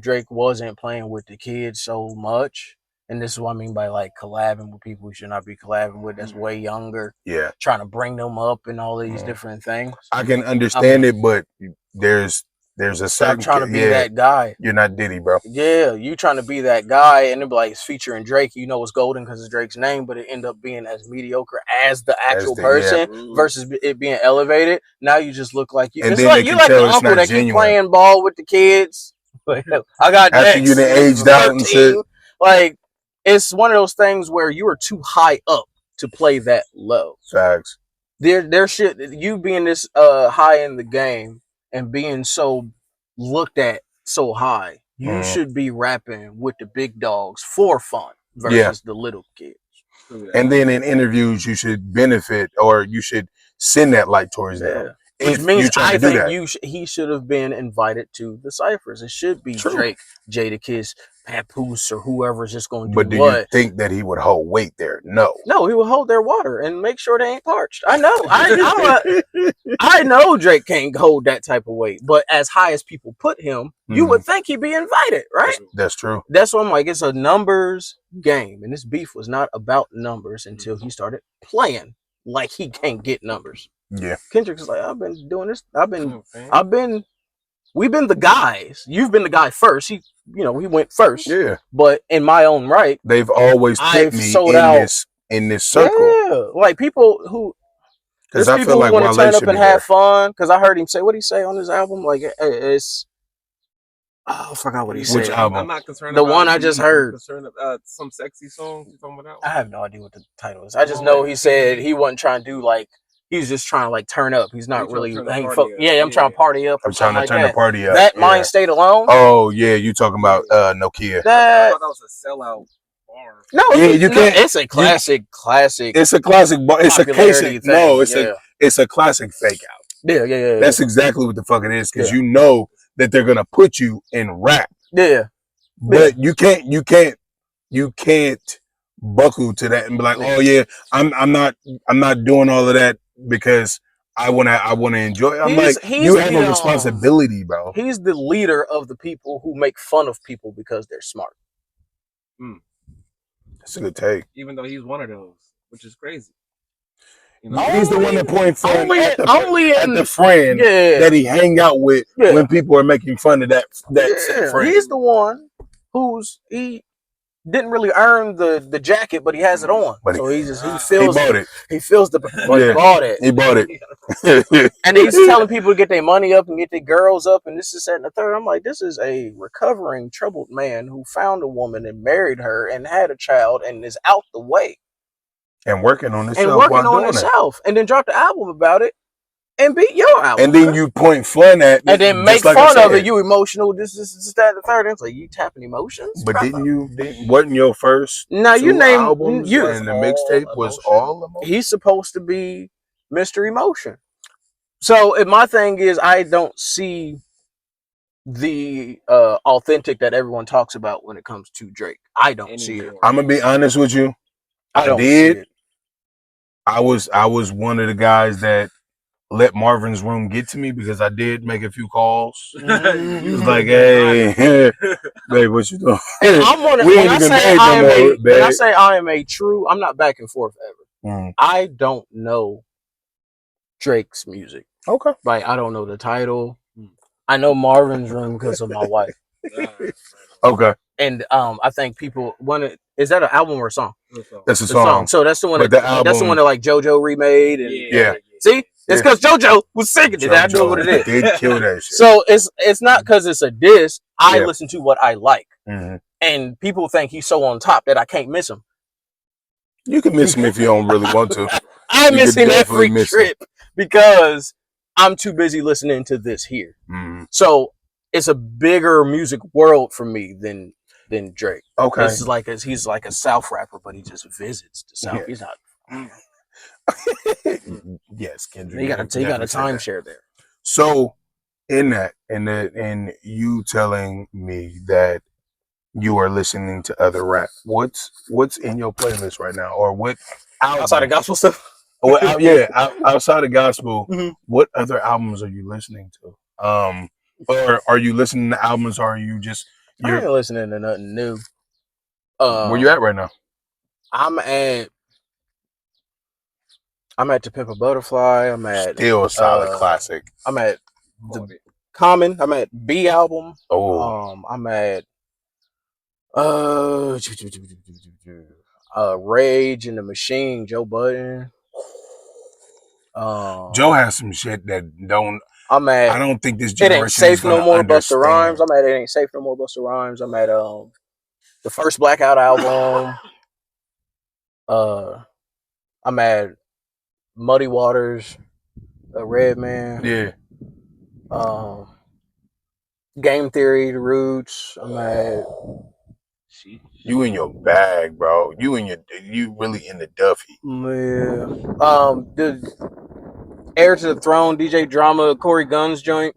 Drake wasn't playing with the kids so much, and this is what I mean by like collabing with people you should not be collabing with that's way younger, trying to bring them up and all these different things. I can understand it, but there's a certain trying to be that guy. You're not Diddy, bro. Yeah, you trying to be that guy, and it'd be like it's featuring Drake. You know it's golden because it's Drake's name, but it end up being as mediocre as the actual person versus it being elevated. Now you just look like you. You're like the uncle that keep playing ball with the kids. I got after you done aged out and shit. Like it's one of those things where you are too high up to play that low. Facts. There should you being this high in the game and being so looked at so high, you should be rapping with the big dogs for fun versus the little kids. And then in interviews, you should benefit or you should send that light towards them. Which means I think he should have been invited to the ciphers. It should be Drake, Jadakiss, Papoose, or whoever's just going to do. But do you think that he would hold weight there? No, he would hold their water and make sure they ain't parched. I know, I know Drake can't hold that type of weight. But as high as people put him, you would think he'd be invited, right? That's true. That's what I'm like. It's a numbers game, and this beef was not about numbers until he started playing like he can't get numbers. Yeah, Kendrick's like, I've been doing this. We've been the guys. You've been the guy first. He went first. Yeah. But in my own right, they've always put me in this circle. Yeah. Like people who, because I feel like want to turn up and have fun. Because I heard him say, what did he say on his album? Like it's, I forgot what he said. Which album? I'm not concerned. The one I just heard. Concerned about some sexy song. You talking about that one? I have no idea what the title is. I just know he said he wasn't trying to do like. He's just trying to like turn up. He's not really. I'm trying to party up. I'm trying to turn the party up. That Mind State Alone. Oh yeah, you talking about Nokia? I thought that was a sellout bar. No, you can't. It's a classic. It's a classic bar. It's a classic. No, it's a classic fake out. Yeah. That's exactly what the fuck it is because you know that they're gonna put you in rap. Yeah, but you can't buckle to that and be like, oh yeah, I'm not doing all of that. Because I wanna enjoy it. I'm like, you have a responsibility, bro. He's the leader of the people who make fun of people because they're smart. That's a good take. Even though he's one of those, which is crazy. He's the one that points fun at the friend that he hang out with when people are making fun of that friend. He's the one he didn't really earn the jacket, but he has it on. But so he feels it. He feels the he bought it. He bought it. And he's telling people to get their money up and get their girls up and this is that and the third. I'm like, this is a recovering troubled man who found a woman and married her and had a child and is out the way. And working on himself. And then dropped the album about it. And beat your album. And then you point fun at and then make fun of it. You emotional. This, that, the third. It's like you tapping emotions. But wasn't your first? No, you named albums and the mixtape was all emotion. He's supposed to be Mr. Emotion. So my thing is, I don't see the authentic that everyone talks about when it comes to Drake. I don't see it. I'm gonna be honest with you. I was one of the guys that let Marvin's Room get to me because I did make a few calls. He was like, "Hey, babe, what you doing?" When I say I am a true, I'm not back and forth ever. I don't know Drake's music. Okay, like I don't know the title. I know Marvin's Room because of my wife. Okay, and I think people is that an album or a song? That's a song. So that's the one. That's the one that like JoJo remade. And, See, it's because JoJo was singing it. I know what it is. Did kill that shit. So it's not because it's a diss. I Yeah. listen to what I like, Mhm. and people think he's so on top that I can't miss him. You can miss him if you don't really want to. I You miss could him definitely every miss trip because I'm too busy listening to this here. Mhm. So it's a bigger music world for me than Drake. Okay. This is like he's like a South rapper, but he just visits the South. Yeah. He's not. Yes, Kendrick. He got a definitely said that. timeshare there. So in that, and you telling me that you are listening to other rap, what's in your playlist right now, or what album? Outside of gospel stuff. Outside of gospel, Mhm. what other albums are you listening to? Or are you listening to albums, or are you just I ain't listening to nothing new. where you at right now? I'm at To Pimp a Butterfly. I'm at Still a solid classic. I'm at the Common. I'm at B album. Oh, I'm at Rage in the Machine, Joe Budden. Joe has some shit that I'm at I don't think this It Ain't generation is Safe No gonna More, Busta Rhymes. understand. I'm at It Ain't Safe No More, Busta Rhymes. I'm at the first Blackout album. I'm at Muddy Waters, Redman. Yeah, Game Theory, The Roots. I'm at you in your bag, bro. You really in the Duffy. the Heir to the Throne, DJ Drama, Corey Gunn's joint.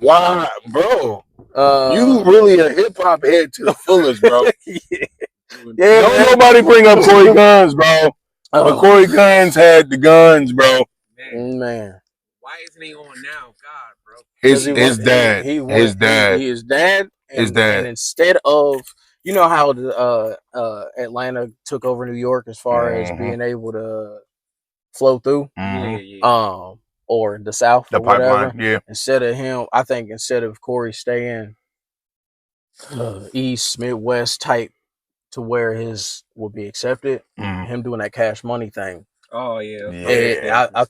Why, bro? You Uh, really a hip hop head to the fullest, bro. yeah, Don't man. nobody bring up Corey Guns, bro. But Corey Guns had the guns, bro. Man. Why isn't he on now? God, bro. His dad. His dad. And instead of, you know how the Atlanta took over New York as far as being able to flow through, or the South The or whatever. pipeline, yeah. Instead of Corey staying East Midwest type to where his would be accepted, him doing that Cash Money thing. Oh yeah. I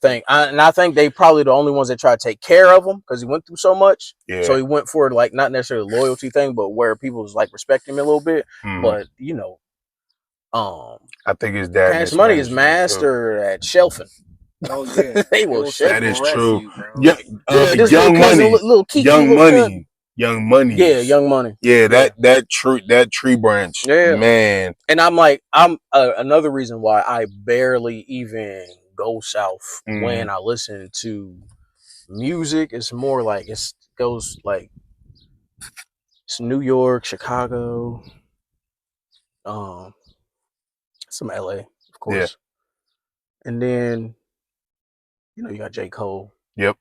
think they probably the only ones that try to take care of him because he went through so much. Yeah. So he went for like not necessarily a loyalty thing, but where people was like respecting him a little bit. But I think his dad. Cash Money is master at shelfing. Oh yeah, they will shelf. That is true. You, bro. Young Money, little Kiki, Young Money, Young Money. Yeah, Young Money. Yeah, that tree branch. Yeah, man. And I'm another reason why I barely even go south when I listen to music. It's more like it's New York, Chicago, some LA, of course. Yeah. And then you got J. Cole. Yep.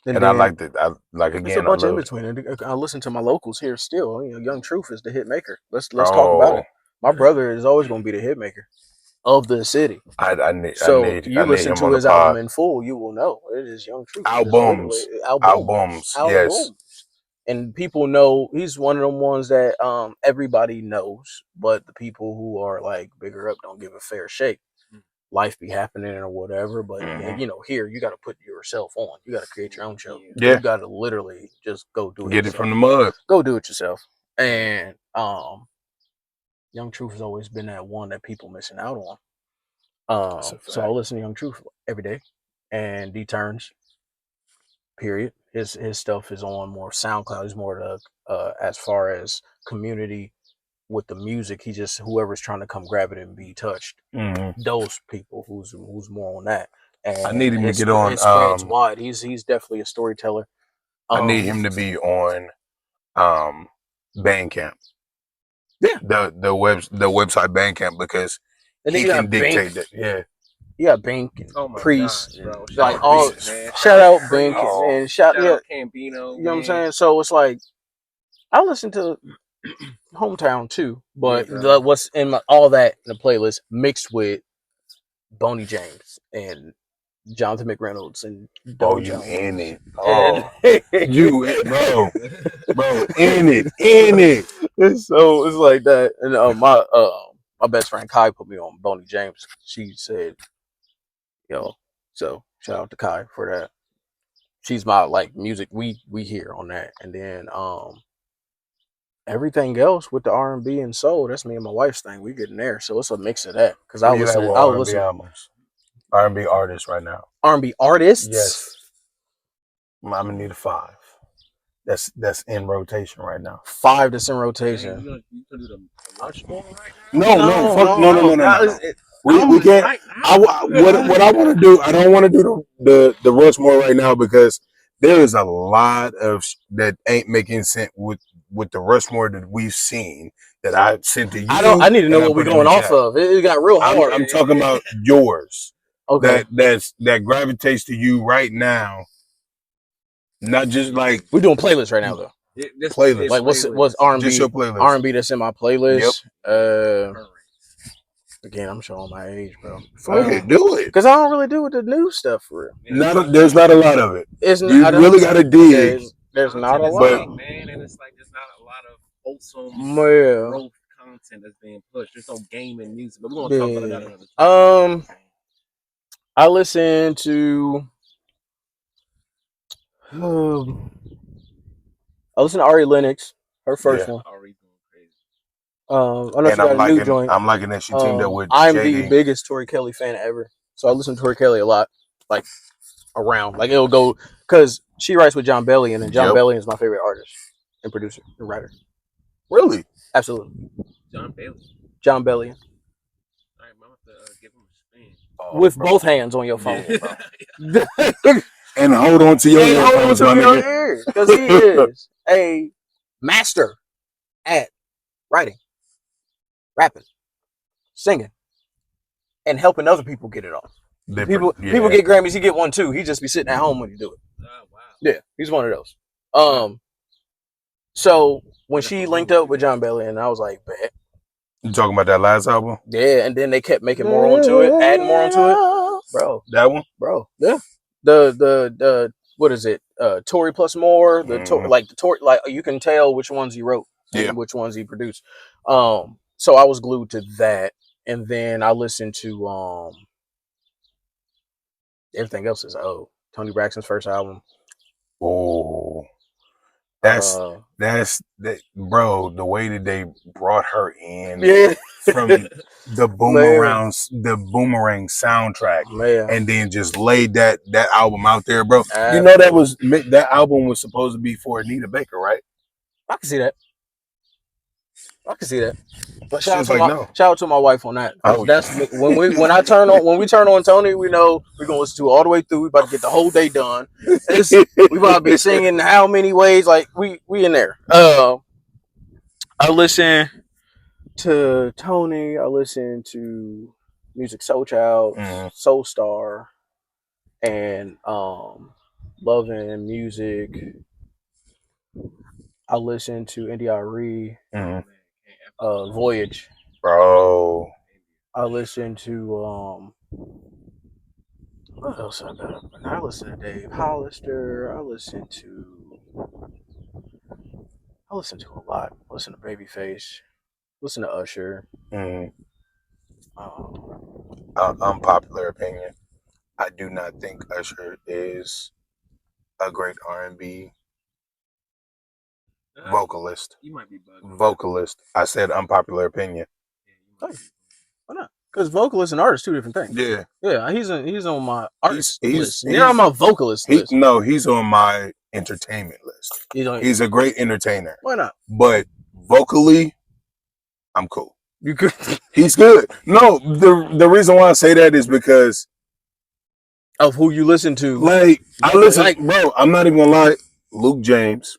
And then, I like that. Again. There's a bunch in between. I listen to my locals here still. Young Truth is the hit maker. Let's talk about it. My brother is always going to be the hit maker of the city. You listen to his album in full, you will know it is Young Truth. Albums. Yes. And people know he's one of them ones that everybody knows, but the people who are like bigger up don't give a fair shake. Life be happening or whatever, but here you got to put yourself on. You got to create your own show. Yeah, you got to literally just go do it. Get it from the mud. Go do it yourself. And Young Truth has always been that one that people missing out on. So I listen to Young Truth every day, and D Turns. Period. His stuff is on more SoundCloud. He's more as far as community. With the music, he just whoever's trying to come grab it and be touched. Those people who's more on that. And I need him to get on. His spreads wide. He's definitely a storyteller. I need him to be on Bandcamp. Yeah, the website Bandcamp because he can dictate that. Yeah. You got Bink and Priest, shout out Bink and shout out Campino. You know what I'm saying? So it's like I listen to Hometown too, but what's in all that in the playlist mixed with Boney James and Jonathan McReynolds and Dojo. You in it? Oh, you bro, in it. So it's like that. And my best friend Kai put me on Boney James. She said, Yo, so shout out to Kai for that. She's my like music we hear on that, and then everything else with the R&B and soul, that's me and my wife's thing. We getting there, so it's a mix of that. Because What do you like with R&B albums? R&B artists right now. R&B artists. Yes. I'm gonna need a 5. That's in rotation right now. 5 that's in rotation. You gonna do the Rushmore right now? No. We can't. What I want to do, I don't want to do the Rushmore right now because there is a lot of that ain't making sense with the Rushmore that we've seen that I sent to you. I need to know what we're going off of. It got real hard. I'm talking about yours. Okay. That gravitates to you right now. Not just like we're doing playlists right now though. Playlist. Like what's R&B? Just your playlist. R&B that's in my playlist. Yep. Again, I'm showing my age, bro. Fuck it, do it. Because I don't really do with the new stuff for real. There's not a lot of it. You really got to dig. There's not a lot. Man, and it's like there's not a lot of wholesome growth content that's being pushed. There's no game in music, but we're gonna talk about that another time. I listen to Ari Lennox, her first one. I know she got a new joint. I'm liking that she teamed up with I'm JD. the biggest Tori Kelly fan ever. So I listen to Tori Kelly a lot. Like around. Like it'll go because she writes with John Bellion, and John Bellion is my favorite artist and producer and writer. Really? Absolutely. John Bellion. John Bellion. All right, I'm gonna give him a spin. With both hands on your phone. Yeah, and hold on to your ears. Because he is a master at writing, rapping, singing, and helping other people get it off. People get Grammys, he get one too. He just be sitting at home when he do it. Oh, wow. Yeah, he's one of those. So when she linked up with John Bellion, I was like, bet. You talking about that last album? Yeah, and then they kept making more onto it, adding more onto it. Bro. That one? Bro. Yeah. The what is it? Tory plus more. The Tory, like you can tell which ones he wrote and which ones he produced. So I was glued to that. And then I listened to everything else is Tony Braxton's first album. Oh, that's that, bro. The way that they brought her in from the boomerang soundtrack, and then just laid that album out there, bro. Absolutely. You know that album was supposed to be for Anita Baker, right? I can see that. But shout out to my wife on that. That's when we turn on Tony, we know we're gonna listen to it all the way through. We about to get the whole day done. We about to be singing how many ways, like we in there. I listen to Tony, I listen to Music Soul Child, Soul Star, and Love and Music. I listen to NDRE. Voyage, bro. I listen to what else I got? I listen to Dave Hollister. I listen to a lot. I listen to Babyface. Listen to Usher. Unpopular opinion. I do not think Usher is a great R&B vocalist. You might be bugging. Vocalist. I said unpopular opinion. Why not? Because vocalist and artist, 2 different things. Yeah. Yeah, he's on my artist list. He's on my vocalist list. No, he's on my entertainment list. He's a great entertainer. Why not? But vocally, I'm cool. You could. He's good. No, the reason why I say that is because of who you listen to. Like I listen, bro. I'm not even gonna lie. Luke James.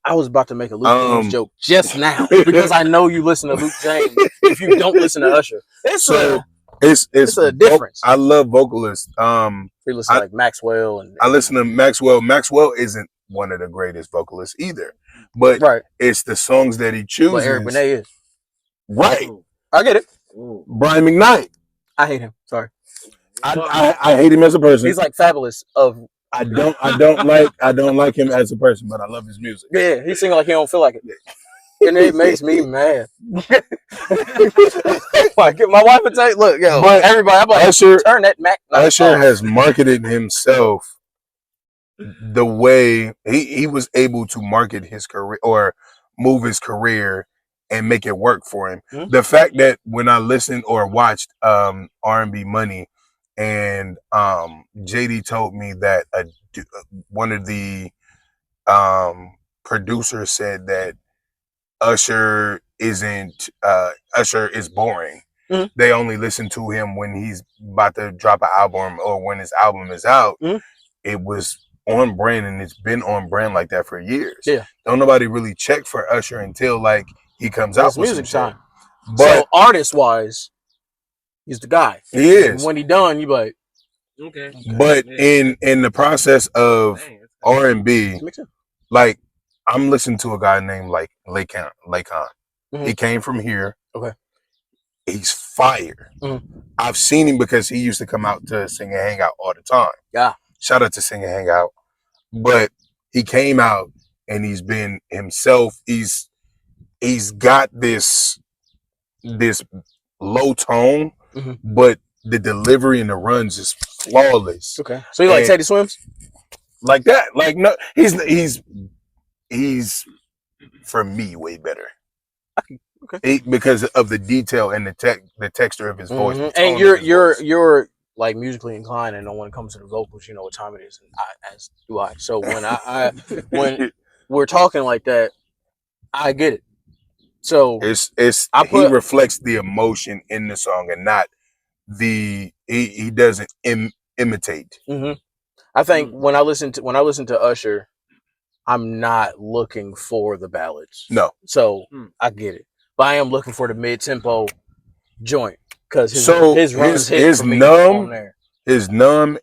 I was about to make a Luke James joke just now because I know you listen to Luke James. If you don't listen to Usher, it's a difference. I love vocalists. We listen to like Maxwell, and I listen to Maxwell. Maxwell isn't one of the greatest vocalists either, but it's the songs that he chooses. But Eric Benet is right. I get it. Brian McKnight. I hate him. Sorry. I hate him as a person. He's like Fabulous of. I don't like him as a person, but I love his music. Yeah, he's singing like he don't feel like it. and it makes me mad. Like my wife would say, "Look, yo, But everybody, I'm like, Usher, turn that Mac Usher off." has marketed himself the way he was able to market his career or move his career and make it work for him. Mhm. The fact that when I listened or watched R&B Money and JD told me that one of the producers said that Usher is boring. Mhm. They only listen to him when he's about to drop an album or when his album is out. Mhm. It was on brand, and it's been on brand like that for years. Yeah. Don't nobody really check for Usher until like he comes out It's with some music shit. time. But So artist wise, he's the guy. he And is. when he done, you be like, Okay. But Yeah. in the process of Dang, that's R&B, "This makes sense." like I'm listening to a guy named like Lakon. Mhm. He came from here. Okay. He's fire. Mhm. I've seen him because he used to come out to Sing and Hang Out all the time. Yeah. Shout out to Sing and Hang Out. But he came out and he's been himself. He's got this low tone, Mhm. but the delivery and the runs is flawless. Okay. So you like And Teddy Swims? like that. Like no, he's for me way better. Okay. Because of the detail and the texture of his voice. Mhm. The And tone of his voice. you're like musically inclined, and when it comes to the vocals, you know what time it is, and as do I. So when when we're talking like that, I get it. So it's he reflects the emotion in the song and not he doesn't imitate. Mhm. I think when I listen to Usher, I'm not looking for the ballads. No. So I get it, but I am looking for the mid tempo joint because So his runs hit his for me on numb, there.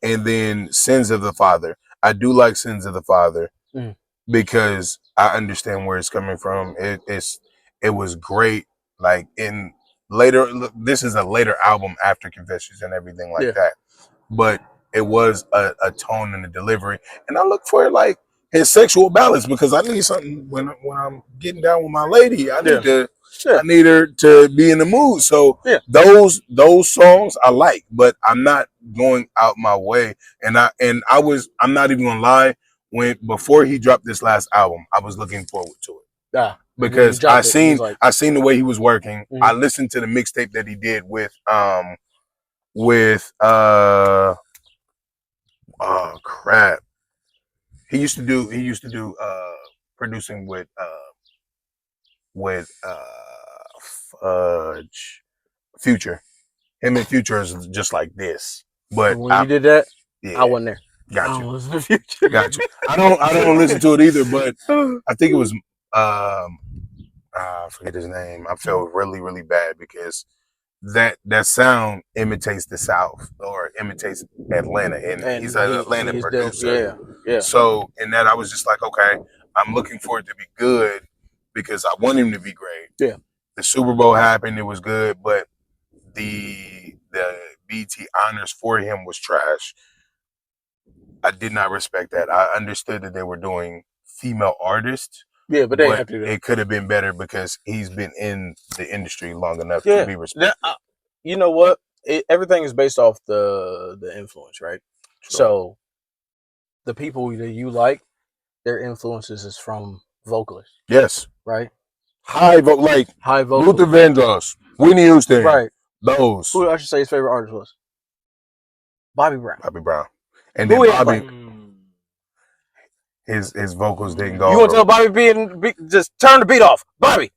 and then Sins of the Father. I do like Sins of the Father Mhm. because I understand where it's coming from. It was great. Like in later, this is a later album after Confessions and everything like that. But it was a tone and a delivery, and I look for like his sexual balance because I need something when I'm getting down with my lady. I need her to be in the mood. So those songs I like, but I'm not going out my way. And I'm not even gonna lie. Before he dropped this last album, I was looking forward to it. Yeah. Because I seen the way he was working. Mhm. I listened to the mixtape that he did with oh crap. He used to do producing with Fudge Future. Him and Future is just like this. But when you did that, yeah, I wasn't there. Got I you. don't listen to Future. Got you. I don't listen to it either, but I think it was I forget his name. I felt really, really bad because that sound imitates the South or imitates Atlanta, and he's an Atlanta producer. Yeah. So in that, I was just like, okay, I'm looking for it to be good because I want him to be great. Yeah. The Super Bowl happened; it was good, but the BT honors for him was trash. I did not respect that. I understood that they were doing female artists. Yeah, but they have to do that. It could have been better because he's been in the industry long enough to be respected. You know what? Everything is based off the influence, right? Sure. So the people that you like, their influences is from vocalists. Yes. Right? High vocals. Luther Vandross, Whitney Houston. Right. Those. Who I should say his favorite artist was? Bobby Brown. And then Bobby, his vocals didn't go. You want to tell Bobby just turn the beat off? Bobby,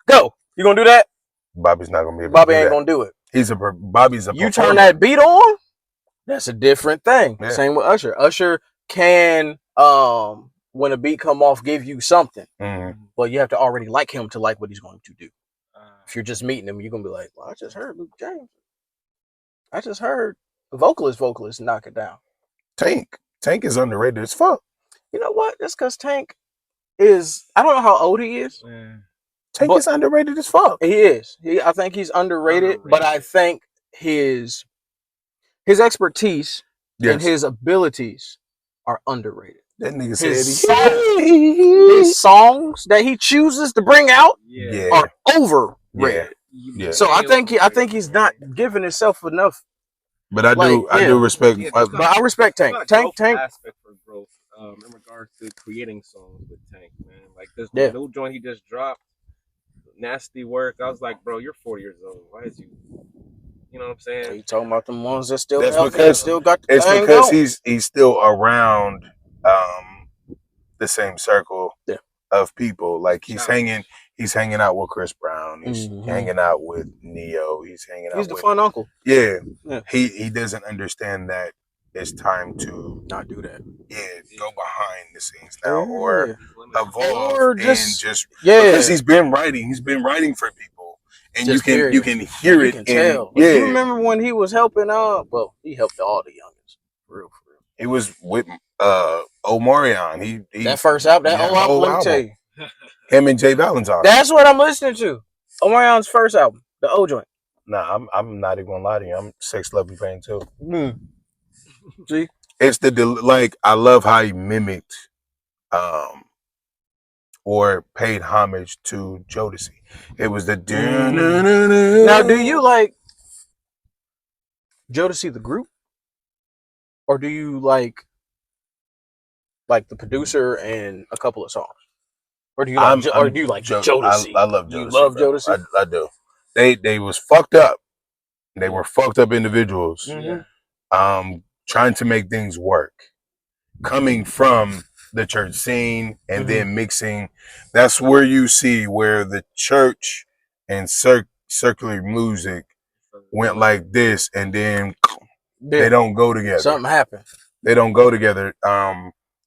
go. You gonna do that? Bobby's not gonna be able Bobby to do ain't that. gonna do it. Bobby's a You performer. turn that beat on, that's a different thing. Yeah. Same with Usher. Usher can when a beat come off give you something. Mm-hmm. But you have to already like him to like what he's going to do. If you're just meeting him, you're gonna be like, well, I just heard Luke James. I just heard a vocalist knock it down. Tank is underrated as fuck. You know what? That's because Tank is, I don't know how old he is. Tank is underrated as fuck. He is. I think he's underrated, but I think his expertise and his abilities are underrated. That nigga his songs that he chooses to bring out are overrated. So I think he's not giving himself enough. But I do respect. But I respect Tank. Tank aspect for growth. In regards to creating songs with Tank, man. Like this new joint he just dropped, Nasty Work. I was like, bro, you're 40 years old. Why is you? You know what I'm saying? You talking about the ones that still That's help, because still got the it's thing because going. he's still around the same circle of people. Like he's hanging out with Chris Brown. He's hanging out with Neo. He's the fun uncle. Yeah. He doesn't understand that it's time to not do that. Go behind the scenes now or evolve or and just because he's been writing for people. And you can hear it. You can tell. You remember when he was helping well, he helped all the youngins. For real. He was with Omarion. He that first album, that whole album, let me tell you. Him and Jay Valentine. That's what I'm listening to. Omarion's first album, the O joint. Nah, I'm not even gonna lie to you. I'm Sex Love and Pain too. See? It's like I love how he mimicked or paid homage to Jodeci. It was the Now, do you like Jodeci the group? Or do you like the producer and a couple of songs? Or do you like Jodeci? I love Jodeci. You love Jodeci? I do. They was fucked up. They were fucked up individuals. Trying to make things work. Coming from the church scene and then mixing. That's where you see where the church and circular music went like this, and then they don't go together. Something happened. They don't go together.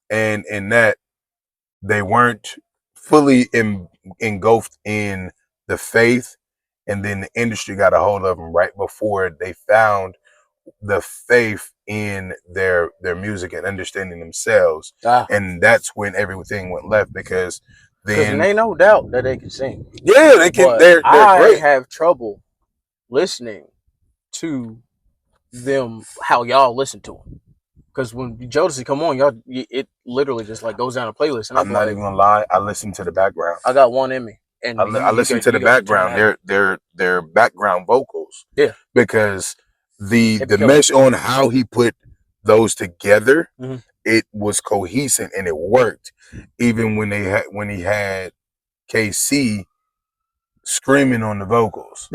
And in that they weren't fully engulfed in the faith, and then the industry got a hold of them right before they found the faith in their music and understanding themselves. And that's when everything went left, because then they no doubt that they can sing. Yeah, they can. But they're great. I have trouble listening to them how y'all listen to them. Because when Jodeci come on, y'all, it literally just like goes down a playlist. And I'm not even gonna lie, I listen to the background. I got one in me, and I listen to the background. Their background vocals. Yeah, because the mesh on how he put those together, it was cohesive and it worked. Even when he had KC screaming on the vocals,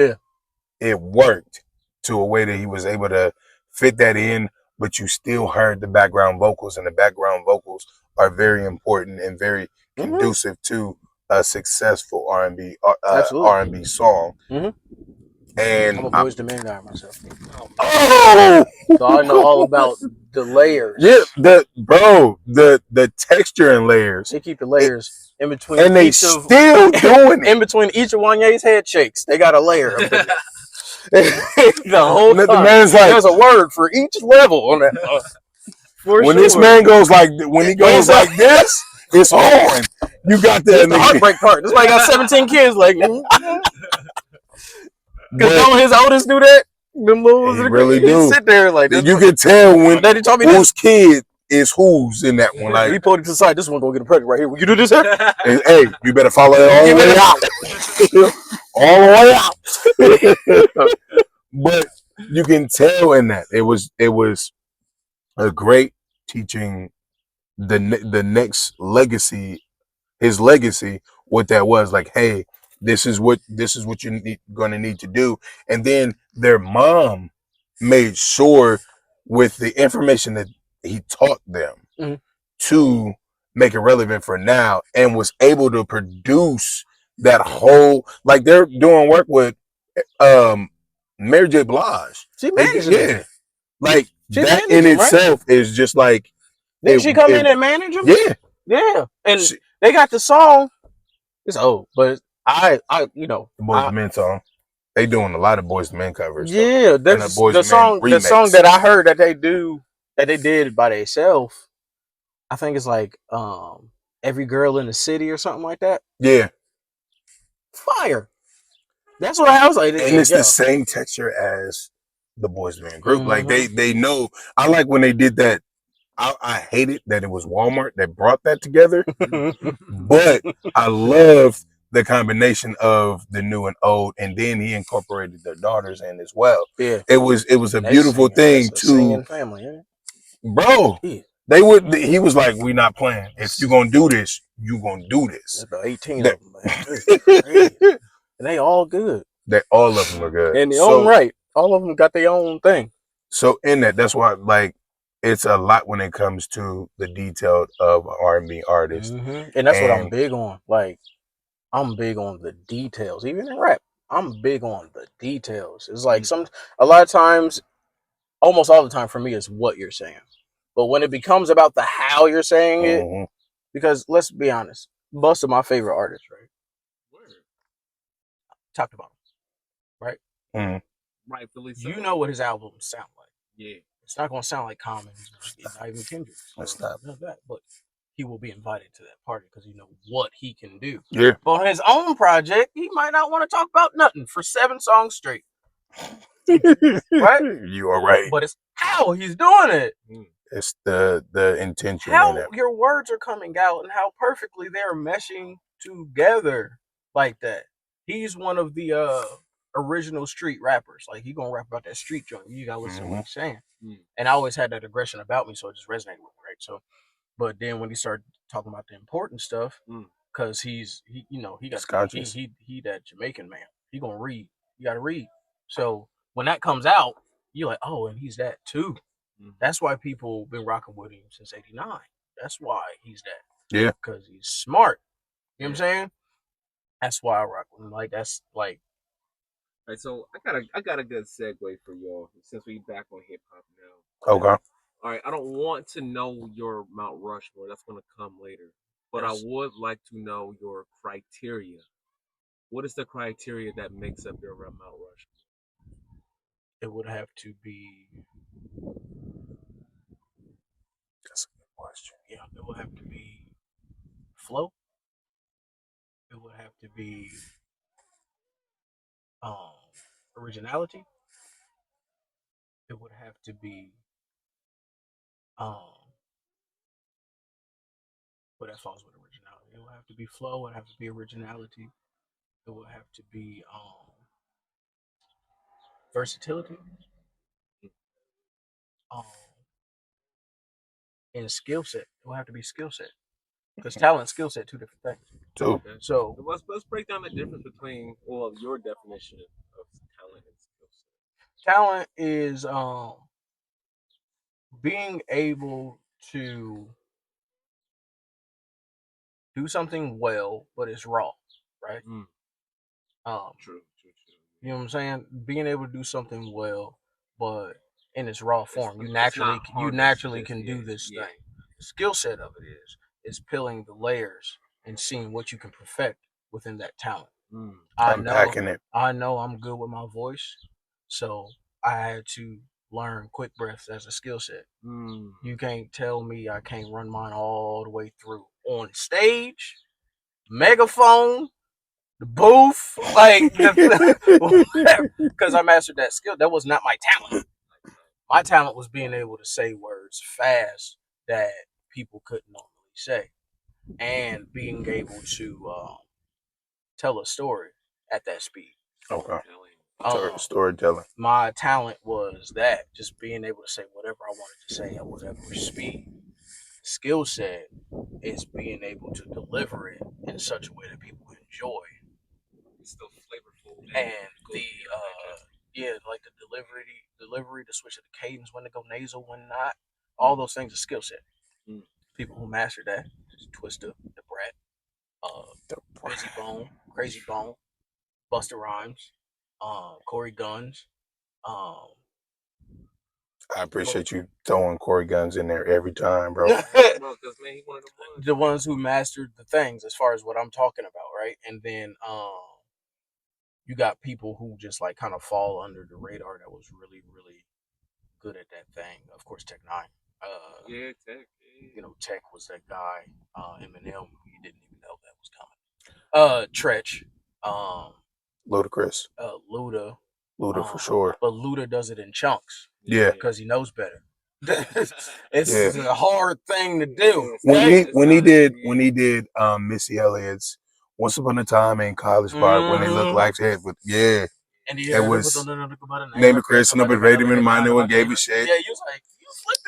it worked to a way that he was able to fit that in. But you still heard the background vocals, and the background vocals are very important and very conducive to a successful R&B song. And I'm a Boyz II Men guy myself. Oh, so I know all about the layers. Yeah, the texture and layers. They keep the layers in between, and they still doing it in between each of Wanye's head shakes. They got a layer up there. The whole time. The man's like, there's a word for each level on that. When this man goes like, when he goes like this, it's on. You got that. The heartbreak part. This man got 17 kids. Like, because don't his oldest do that? Them little he really do. Sit there like you can tell when whose kid is whose in that one. Like he pulled it to the side. This one gonna get pregnant right here. Will you do this here? Hey, you better follow it all the way out. All the way out. But you can tell in that it was a great teaching the next legacy, his legacy, what that was like. Hey, this is what you're going to need to do. And then their mom made sure with the information that he taught them to make it relevant for now, and was able to produce that whole, like they're doing work with Mary J. Blige. She managed it. Like that in itself is just like. Didn't she come in and manage them? Yeah. Yeah. And they got the song. It's old, but I the Boyz II Men song. They doing a lot of Boyz II Men covers. Yeah, that's the song that I heard that they did by themselves. I think it's like Every Girl in the City or something like that. Yeah. Fire. That's what I was like. And it's the same texture as the Boyz II Men group. Like they know. I like when they did that I hated that it was Walmart that brought that together, but I loved the combination of the new and old, and then he incorporated their daughters in as well. Yeah, It was a they beautiful singing. thing That's a to, singing family, ain't bro. it? Yeah, They would. He was like, "We not playing. If you gonna do this, you gonna do there's this." about 18 That, of them, man. It's crazy. And they all good. that all of them are good. In their own right. All of them got their own thing. So in that's why like it's a lot when it comes to the detail of an R&B artist. And that's what I'm And big on. Like, I'm big on the details. Even in rap, I'm big on the details. It's like a lot of times, almost all the time for me, is what you're saying. But when it becomes about the how you're saying it, because let's be honest, most of my favorite artists, right? Talked about them, right? Rightfully so. You know what his albums sound like. Yeah. It's not going to sound like Common. Not even Kendrick. That's not that. But he will be invited to that party because you know what he can do. Yeah. But on his own project, he might not want to talk about nothing for 7 songs straight. Right? You are right. But it's how he's doing it. It's the intention. How your words are coming out and how perfectly they're meshing together like that. He's one of the original street rappers. Like, he gonna rap about that street joint. You gotta listen to what he's saying. And I always had that aggression about me, so it just resonated with me, right? So, but then when he started talking about the important stuff, because he got he that Jamaican man. He gonna read. You gotta read. So when that comes out, you're like, oh, and he's that too. That's why people been rocking with him since '89. That's why he's that. Yeah. Because he's smart. You know what I'm saying? That's why I rock with him. Like, that's like. All right, so I got a good segue for y'all since we back on hip hop now. Okay. All right, I don't want to know your Mount Rushmore. That's going to come later. But I would like to know your criteria. What is the criteria that makes up your Mount Rushmore? It would have to be. That's a good question. Yeah, it would have to be flow. It would have to be originality. It would have to be but that falls with originality. It would have to be flow. It would have to be originality. It would have to be versatility. And skill set. It will have to be skill set. Because talent and skill set, 2 different things. Okay. So let's break down the difference between your definition of talent and skill set. Talent is being able to do something well, but it's raw, right? True. You know what I'm saying? Being able to do something well, but in its raw form, you naturally can do this thing. The skill set of it is peeling the layers and seeing what you can perfect within that talent. Unpacking it. I know I'm good with my voice, so I had to learn quick breaths as a skill set. You can't tell me I can't run mine all the way through on stage, megaphone, the booth, like because I mastered that skill. That was not my talent. My talent was being able to say words fast that people couldn't normally say, and being able to tell a story at that speed. Okay. Storytelling. My talent was that, just being able to say whatever I wanted to say at whatever speed. Skill set is being able to deliver it in such a way that people enjoy. It's still flavorful. And like the delivery, the switch of the cadence, when to go nasal, when not. All those things are skill set. People who master that, Twista, the Brat, Busy Bone, Crazy Bone, Busta Rhymes, Corey Guns. I appreciate you throwing Corey Guns in there every time, bro. The ones who mastered the things, as far as what I'm talking about, right? And then you got people who just like kind of fall under the radar that was really, really good at that thing. Of course, Tech Nine. Tech. You know, Tech was that guy. Eminem, you didn't even know that was coming. Tretch. Ludacris. Luda. Luda for sure. But Luda does it in chunks. Yeah. Because he knows better. It's a hard thing to do. When he did Missy Elliott's Once Upon a Time in College Park, when they looked like that, with and it was name of Chris, nobody rated him in mind, no one gave a shit. Yeah, you was like,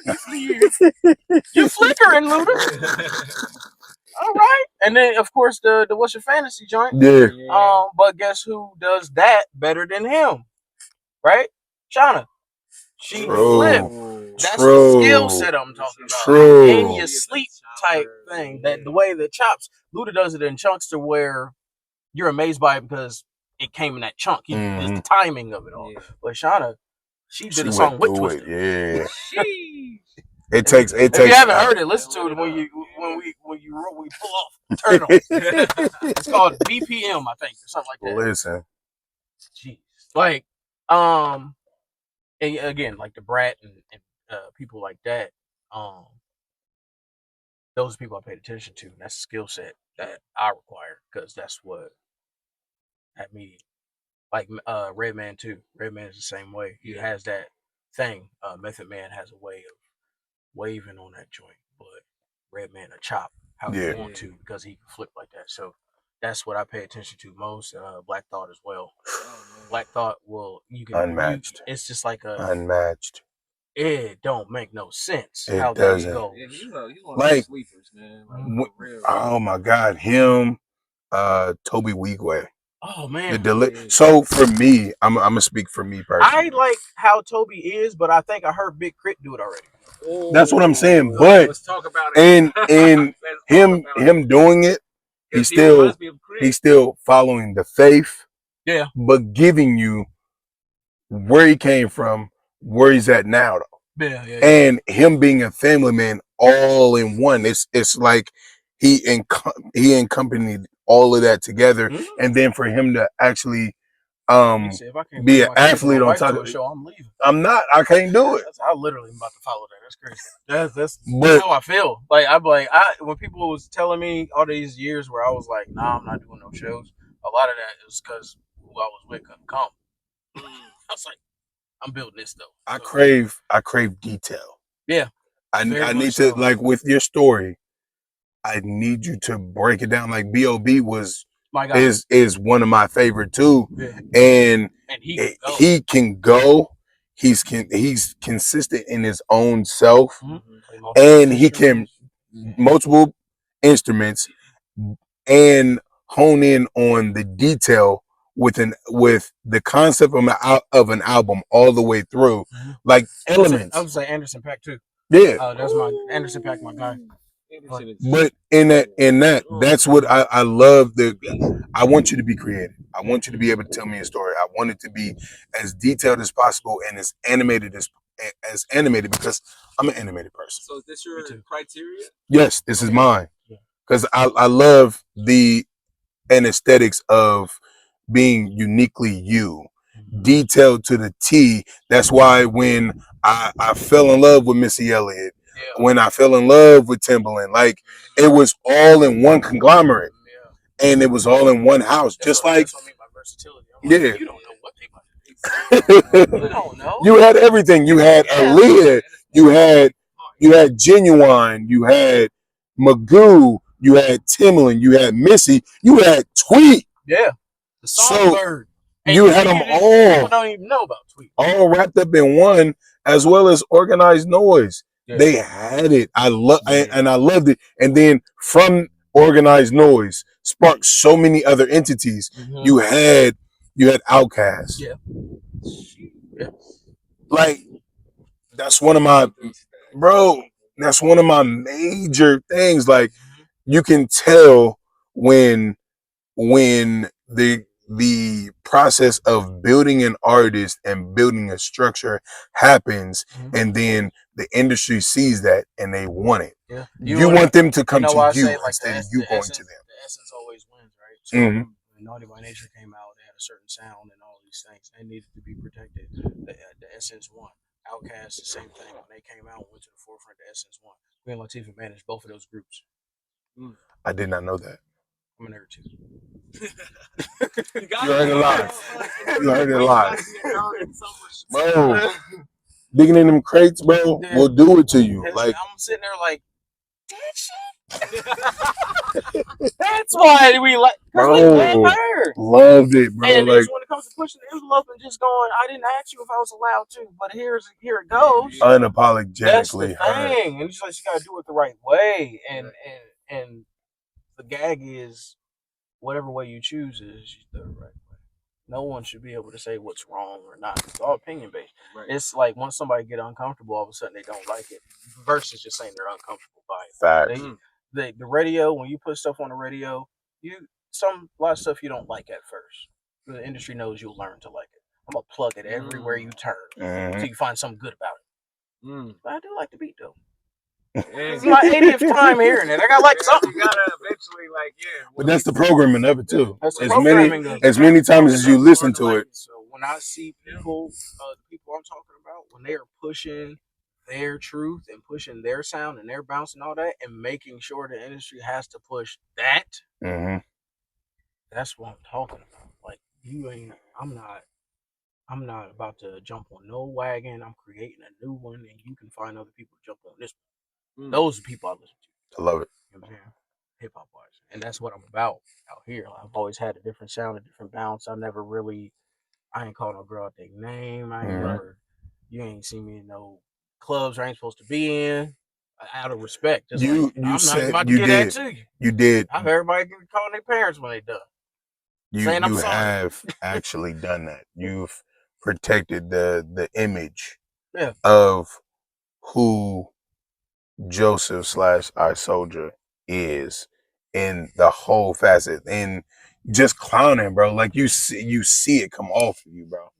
you flipping, you flickering, Luda. All right, and then of course the What's Your Fantasy joint. Yeah. But guess who does that better than him? Right, Shauna. She flipped. That's the skill set I'm talking about. In your sleep type thing. That the way that chops, Luda does it in chunks to where you're amazed by it because it came in that chunk. There's the timing of it all. But Shauna, she did a song with Twister. Yeah. Sheesh. It takes. If you haven't heard it, listen to it when we pull off Turtle. It's called BPM, I think, or something like that. Listen. Jeez. Like, again, like the Brat and people like that, those are people I paid attention to. And that's a skill set that I require because that's what had me like Redman too. Redman is the same way. He has that thing. Method Man has a way of waving on that joint, but Redman a chop how you want to because he can flip like that. So that's what I pay attention to most. Black Thought as well. Black Thought you can unmatched. It's just like unmatched. It don't make no sense it how doesn't. that goes. Yeah, he's one of the sleepers, man. Oh my God, him, Toby Wigwe. Oh man. So for me, I'm gonna speak for me personally. I like how Toby is, but I think I heard Big Crit do it already. That's what I'm saying. But let's talk about it. and him doing it, he's still following the faith. Yeah. But giving you where he came from, where he's at now, though. Yeah. And him being a family man, all in one. It's like he accompanied all of that together, and then for him to actually be an athlete on top of it. I'm leaving. I'm not. I can't do it. I literally am about to follow that. That's crazy. That's how I feel. Like when people was telling me all these years where I was like, nah, I'm not doing no shows. A lot of that is because who I was with couldn't come. I was like, I'm building this though. I crave detail. Yeah. I need to like with your story. I need you to break it down. Like B.O.B. is one of my favorite too, and he can go. He's consistent in his own self, and he can multiple instruments and hone in on the detail with the concept of an album all the way through, like elements. I would say Anderson .Paak too. Yeah, that's my Anderson .Paak, my guy. But that's what I love. I want you to be creative. I want you to be able to tell me a story. I want it to be as detailed as possible and as animated as animated because I'm an animated person. So is this your criteria? Yes, this is mine because I love the aesthetics of being uniquely you, detailed to the T. That's why when I fell in love with Missy Elliott. When I fell in love with Timbaland, like it was all in one conglomerate, and it was all in one house. Just like, yeah, you don't know what they you don't know. You had everything. You had Aaliyah. You had Genuine. You had Magoo. You had Timbaland. You had Missy. You had Tweet. Yeah, the Songbird. You had them all. People don't even know about Tweet. All wrapped up in one, as well as Organized Noise. Yeah. They had it. I loved it. And then from Organized Noise sparked so many other entities. You had Outkast. Yeah. Like that's one of my major things. Like you can tell when the process of building an artist and building a structure happens, and then the industry sees that and they want it. Yeah. You want them to come to you instead of you going to them. The essence always wins, right? So when Naughty by Nature came out, they had a certain sound and all these things. They needed to be protected. The essence won. Outkast, the same thing. When they came out and went to the forefront, the essence won. Queen Latifah managed both of those groups. I did not know that. I'm a nerd too. You heard it live. You heard it live. Bro. digging in them crates, bro, Yeah. will do it to you. Like I'm sitting there like, that shit. That's why we like, because we love her. Loved it, bro. And like it's when it comes to pushing the envelope and just going, I didn't ask you if I was allowed to, but here it goes. unapologetically That's the her. thing. And it's like you gotta do it the right way. And the gag is whatever way you choose is the right way. No one should be able to say what's wrong or not. It's all opinion based. Right. It's like once somebody get uncomfortable, all of a sudden they don't like it. Versus just saying they're uncomfortable by it. Facts. The radio, when you put stuff on the radio, a lot of stuff you don't like at first. The industry knows you'll learn to like it. I'm gonna plug it everywhere you turn, so you find something good about it. But I do like the beat though. It's my 80th time hearing it. I got like something. You gotta eventually But that's the programming of it too. That's the As programming of it. as many times as you listen to it. So when I see people, the people I'm talking about, when they are pushing their truth and pushing their sound and their bounce and all that, and making sure the industry has to push that, that's what I'm talking about. Like I'm not about to jump on no wagon. I'm creating a new one, and you can find other people to jump on this one. Those are people I listen to. I love it. You know what I'm saying? Hip hop wise, and that's what I'm about out here. I've always had a different sound, a different bounce. I ain't called no girl out their name. You ain't seen me in no clubs I ain't supposed to be in. Out of respect, just you I'm said not about to you get did. that to you. You did. I've heard everybody calling their parents when they done. You have actually done that. You've protected the image of who Joseph / iSojah is in the whole facet, and just clowning, bro. Like you see it come off of you, bro.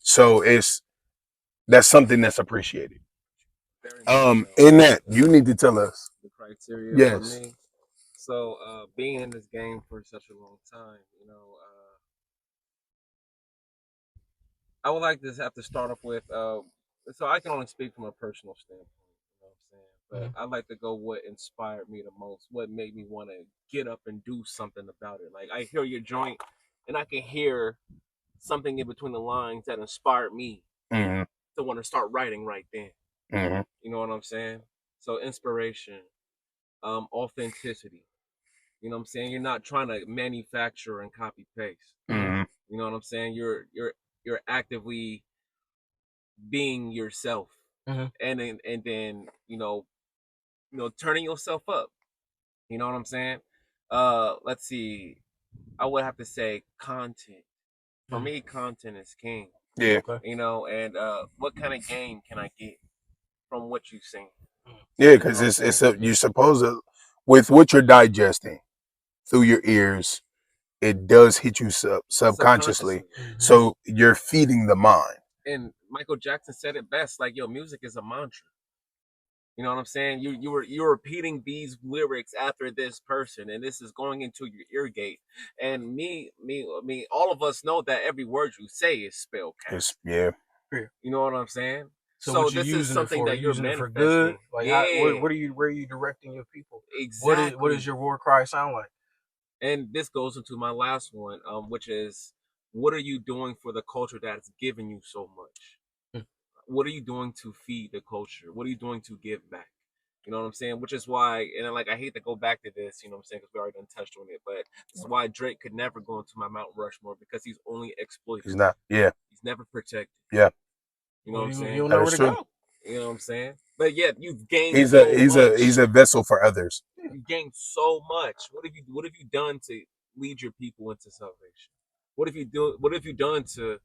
So that's something that's appreciated. In that you need to tell us the criteria for me. So being in this game for such a long time, I would like to have to start off with so I can only speak from a personal standpoint, you know what I'm saying? But I'd like to go what inspired me the most, what made me want to get up and do something about it. Like I hear your joint and I can hear something in between the lines that inspired me to want to start writing right then. You know what I'm saying? So inspiration, authenticity. You know what I'm saying? You're not trying to manufacture and copy paste. You know what I'm saying? You're actively being yourself, and then turning yourself up. You know what I'm saying? Let's see. I would have to say content. For me, content is king. Yeah. And what kind of game can I get from what you've seen? Yeah, because you're supposed to, with what you're digesting through your ears, it does hit you subconsciously. So you're feeding the mind. And Michael Jackson said it best, like, yo, music is a mantra. You know what I'm saying? You're repeating these lyrics after this person, and this is going into your ear gate. And me, all of us know that every word you say is spell cast. Yeah. You know what I'm saying? So this is something that you're manifesting for good. Like, where are you directing your people? Exactly. What does your war cry sound like? And this goes into my last one, which is, what are you doing for the culture that's given you so much? What are you doing to feed the culture? What are you doing to give back? You know what I'm saying? Which is why, and like, I hate to go back to this, you know what I'm saying, because we already done touched on it, but this is why Drake could never go into my Mount Rushmore, because he's only exploited. He's not. Yeah. He's never protected. Yeah. You know what I'm saying? You don't know where to go. You know what I'm saying? But yeah, you've gained. He's a vessel for others. You've gained so much. What have you done to lead your people into salvation? What have you done to,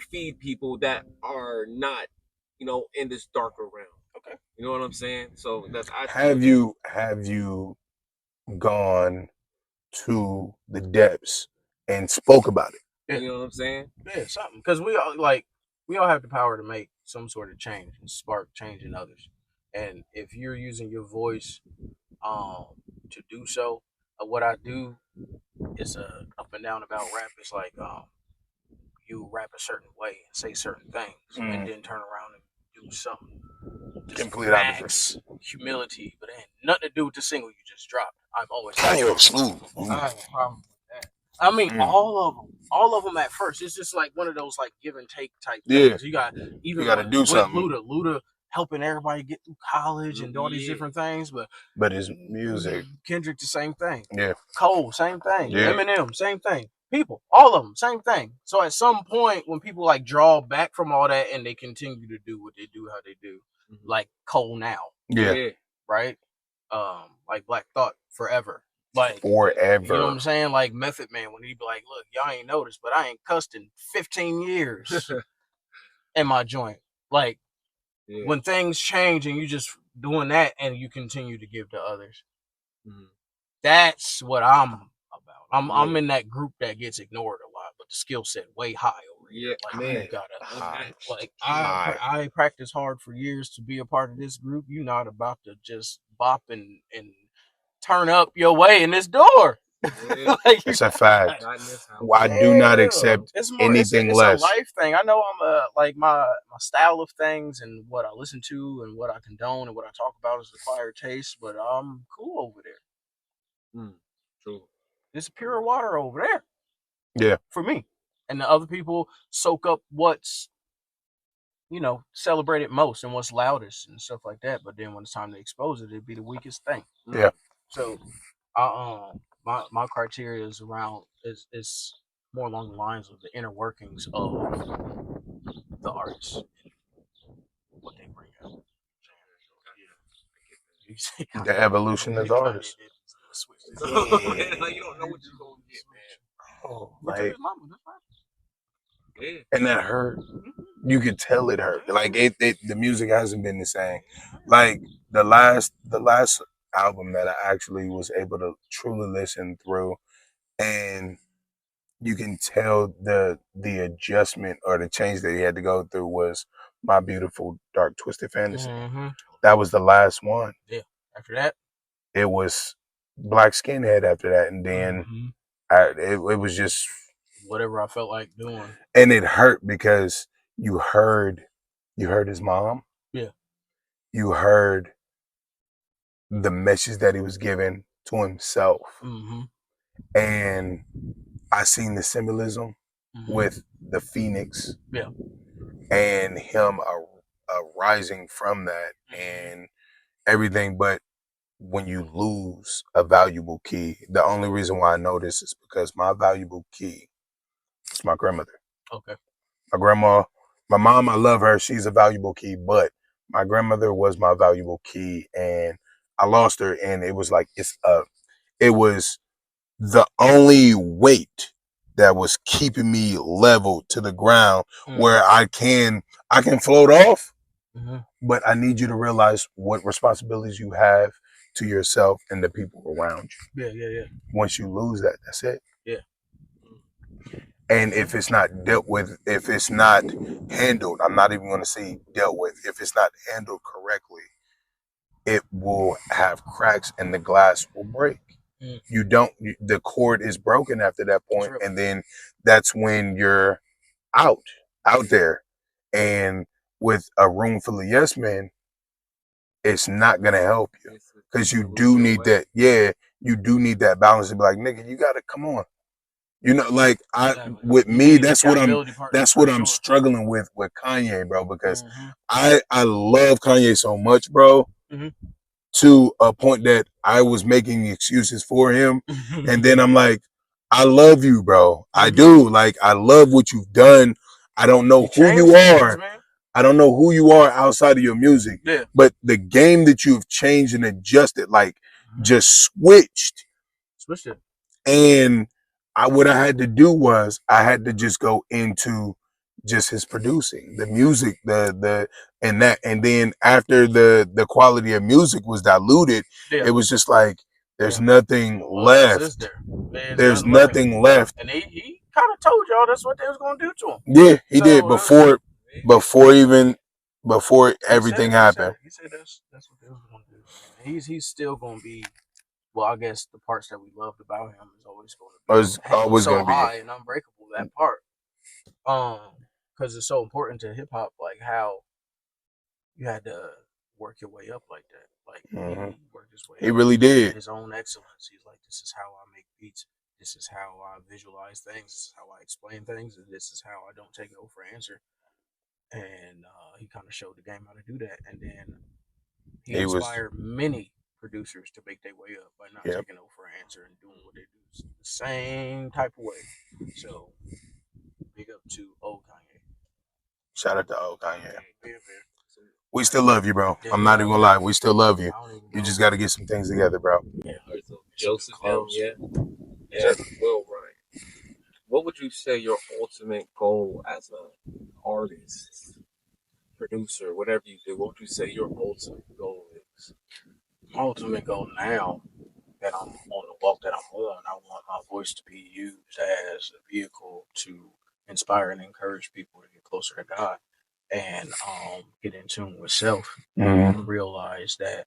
feed people that are not, in this darker realm? Okay. You know what I'm saying? So have you gone to the depths and spoke about it? Yeah. You know what I'm saying? Yeah, something. Because we all have the power to make some sort of change and spark change in others. And if you're using your voice to do so, what I do is up and down about rap. It's like you rap a certain way and say certain things, and then turn around and do something complete opposite. Humility, but it ain't nothing to do with the single you just dropped. I'm always smooth. I have a problem with that. I mean, all of them at first. It's just like one of those like give and take type Yeah. things. You got even You gotta with do something. Luda helping everybody get through college and all these different things, But his music, Kendrick the same thing. yeah, Cole, same thing. Yeah. Eminem, same thing. People, all of them, same thing. So at some point, when people like draw back from all that and they continue to do what they do, how they do, like Cole now, yeah, right? Like Black Thought forever. Like forever. you know what I'm saying? Like Method Man when he be like, "Look, y'all ain't noticed, but I ain't cussed in 15 years in my joint." Like when things change and you just doing that and you continue to give to others. That's what I'm about. I'm in that group that gets ignored a lot, but the skill set way high over here. Like man. you gotta High. like High. I practice hard for years to be a part of this group. You're not about to just bop and turn up your way in this door. Like, It's a fact. Not in this house. I do not accept it's more, anything it's less. a life thing. I know I'm like my style of things and what I listen to and what I condone and what I talk about is acquired taste, but I'm cool over there. True. It's pure water over there. Yeah. For me. And the other people soak up what's, celebrated most and what's loudest and stuff like that. But then when it's time to expose it, it'd be the weakest thing. Yeah. So my criteria is around is more along the lines of the inner workings of the artist, what they bring out. The evolution of the artist. You don't know what you're gonna get, man. Oh, like, and that hurt. You could tell it hurt. Like the music hasn't been the same. Like the last album that I actually was able to truly listen through, and you can tell the adjustment or the change that he had to go through was My Beautiful Dark Twisted Fantasy. That was the last one. Yeah. After that, it was Black Skinhead. After that, and then it was just whatever I felt like doing. And it hurt because you heard his mom. Yeah. You heard the message that he was giving to himself. And I seen the symbolism with the phoenix. Yeah. And him rising from that and everything. But when you lose a valuable key, the only reason why I know this is because my valuable key is my grandmother. Okay. My grandma, my mom, I love her. She's a valuable key, but my grandmother was my valuable key, and I lost her. And it was like it was the only weight that was keeping me level to the ground, where I can float off. But I need you to realize what responsibilities you have to yourself and the people around you. Yeah. Once you lose that, that's it. Yeah. And if it's not dealt with, if it's not handled, I'm not even going to say dealt with. If it's not handled correctly, it will have cracks and the glass will break. The cord is broken after that point, and then that's when you're out there. And with a room full of yes men, it's not gonna help you, because you do need that. Yeah, you do need that balance to be like, nigga, you gotta come on. Like with me, that's what I'm struggling with Kanye, bro, because I love Kanye so much, bro, to a point that I was making excuses for him. And then I'm like, I love you, bro. I do. Like, I love what you've done. I don't know who you are. I don't know who you are outside of your music. Yeah. But the game that you've changed and adjusted, like, just switched. Switched it. And what I had to do was I had to just go into just his producing, the music, and then after the quality of music was diluted, it was just like there's nothing left. There's nothing left. And he kind of told y'all that's what they was gonna do to him. Yeah, he did before everything happened. He said that's what they was gonna do. And he's still gonna be. Well, I guess the parts that we loved about him is always going to be so high and unbreakable. That part, because it's so important to hip hop, like how you had to work your way up like that. Like he worked his way. He really did. His own excellence. He's like, this is how I make beats. this is how I visualize things, this is how I explain things, and this is how I don't take no for an answer. And he kind of showed the game how to do that. And then he inspired many producers to make their way up by not taking no for an answer and doing what they do the same type of way. So big up to old Kanye. Shout out to old Kanye. We still love you, bro. I'm not even gonna lie. We still love you. You just got to get some things together, bro. Yeah. Josfm, yeah. Well, right. What would you say your ultimate goal as an artist, producer, whatever you do? What would you say your ultimate goal is? My ultimate goal now that I'm on the walk that I'm on, I want my voice to be used as a vehicle to inspire and encourage people to get closer to God and get in tune with self and realize that,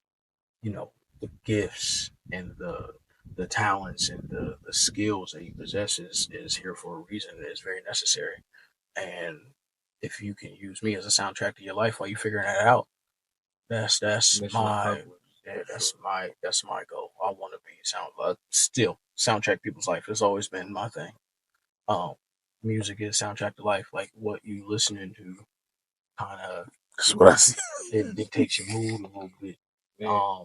you know, the gifts and the talents and the skills that you possess is here for a reason. It is very necessary. And if you can use me as a soundtrack to your life while you're figuring that out, that's my goal. I want to be still soundtrack people's life. It's always been my thing. Music is soundtrack to life. Like what you listening to, kind of. That's what I see. It dictates your mood a little bit. Yeah.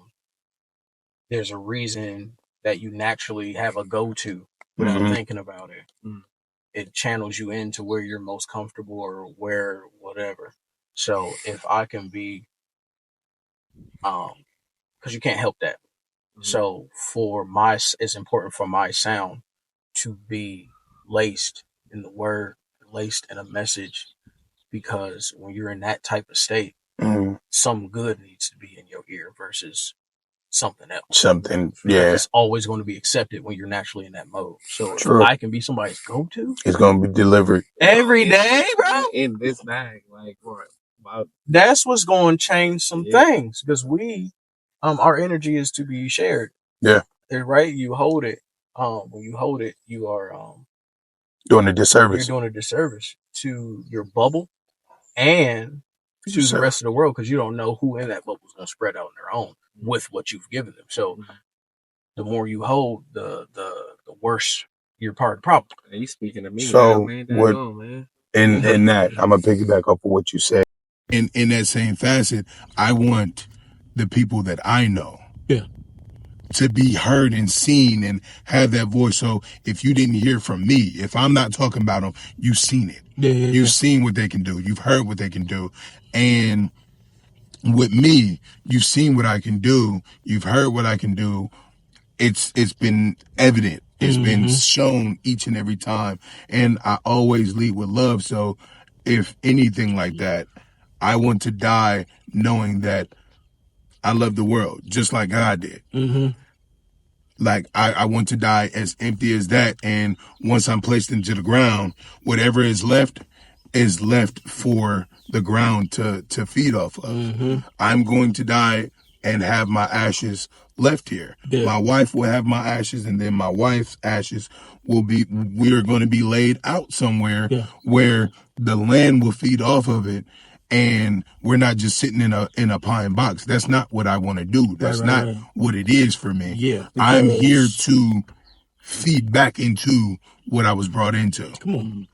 There's a reason that you naturally have a go-to without thinking about it. It channels you into where you're most comfortable or where whatever. So if I can be, because you can't help that. So it's important for my sound to be laced in the word, laced in a message, because when you're in that type of state, some good needs to be in your ear versus something else. It's always going to be accepted when you're naturally in that mode. So if I can be somebody's go-to, it's going to be delivered every day, bro. In this bag, like what? Wow. That's what's going to change some things, because our energy is to be shared. Yeah. Right? You hold it. When you hold it, you are doing a disservice. You're doing a disservice to your bubble and to the rest of the world, because you don't know who in that bubble is going to spread out on their own with what you've given them. So the more you hold, the worse you're part of the problem. Are you speaking to me? So man, in that, I'm gonna piggyback off of what you said. In that same facet, I want the people that I know to be heard and seen and have that voice. So if you didn't hear from me, if I'm not talking about them, you've seen it. You've seen what they can do. You've heard what they can do. And with me, you've seen what I can do. You've heard what I can do. It's been evident. It's been shown each and every time. And I always lead with love. So if anything like that, I want to die knowing that I love the world just like God did. Like I want to die as empty as that. And once I'm placed into the ground, whatever is left for the ground to feed off of. I'm going to die and have my ashes left here. My wife will have my ashes, and then my wife's ashes we are going to be laid out somewhere where the land will feed off of it. And we're not just sitting in a pine box. That's not what I want to do. That's not what it is for me. Yeah, I'm here to feed back into what I was brought into. Come on.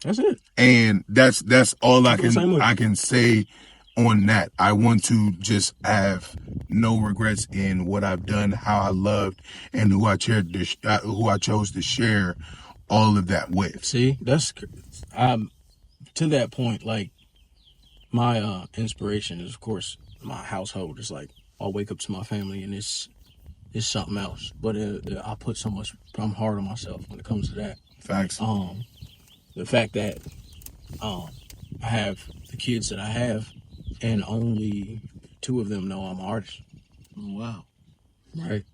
That's it. And that's all I can say on that. I want to just have no regrets in what I've done, how I loved, and who I chose to share all of that with. See, that's to that point. Like my inspiration is, of course, my household. It's like I'll wake up to my family, and it's something else. But I put so much. I'm hard on myself when it comes to that. Facts. The fact that I have the kids that I have, and only 2 of them know I'm an artist. Oh, wow. Right.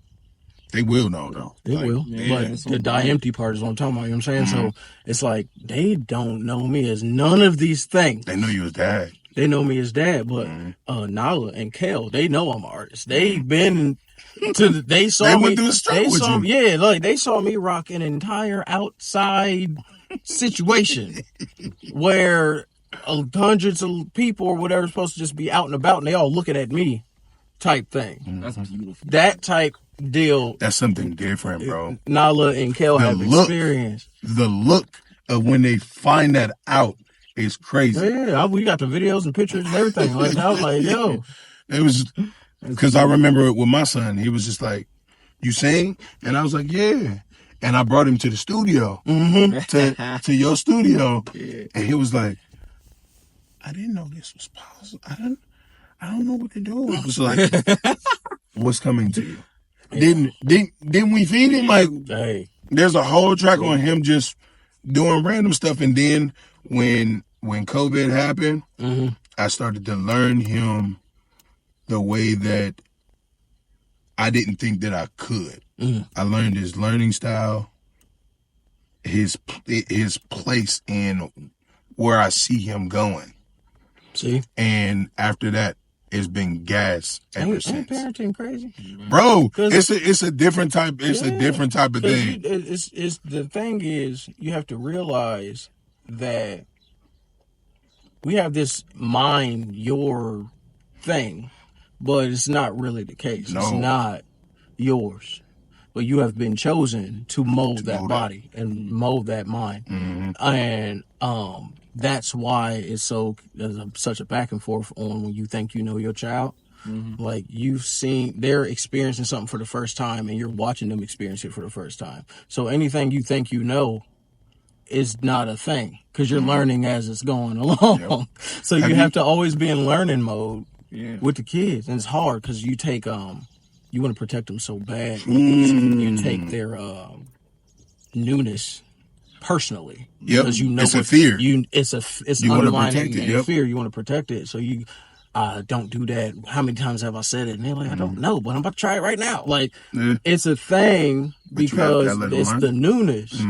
They will know, though. They will. Yeah, but the die empty part is what I'm talking about. You know what I'm saying? So it's like they don't know me as none of these things. They know you as dad. They know me as dad, but Nala and Kel, they know I'm an artist. They've been they saw me. They saw me rock an entire outside situation where hundreds of people or whatever are supposed to just be out and about, and they all looking at me, type thing. That's beautiful. That type deal That's something different, bro. Nala and Kel have experienced. The look of when they find that out is crazy. Yeah, we got the videos and pictures and everything. Like, I was like, yo. It was because I remember it with my son. He was just like, "You sing?" And I was like, "Yeah." And I brought him to the studio, to your studio, and he was like, "I didn't know this was possible. I don't know what to do." I was like, "What's coming to you?" Didn't we feed him? Like, Hey, there's a whole track on him just doing random stuff, and then when COVID happened, I started to learn him the way that I didn't think that I could. I learned his learning style, his place in where I see him going. See? And after that, it's been gas ever since. Ain't parenting crazy? Bro, it's a different type, a different type of thing. It's the thing is, you have to realize that we have this mind your thing, but it's not really the case. No. It's not yours. But you have been chosen to mold that body and mold that mind. And that's why it's there's such a back and forth on when you think you know your child. Like, they're experiencing something for the first time and you're watching them experience it for the first time. So anything you think you know is not a thing because you're learning as it's going along. So you have to always be in learning mode with the kids. And it's hard because you take, you want to protect them so bad. You take their newness personally. Because you know it's a fear. It's You underlining fear. You want to protect it. So you don't do that. How many times have I said it? And they're like, I don't know, but I'm about to try it right now. Like, it's a thing because it's the newness.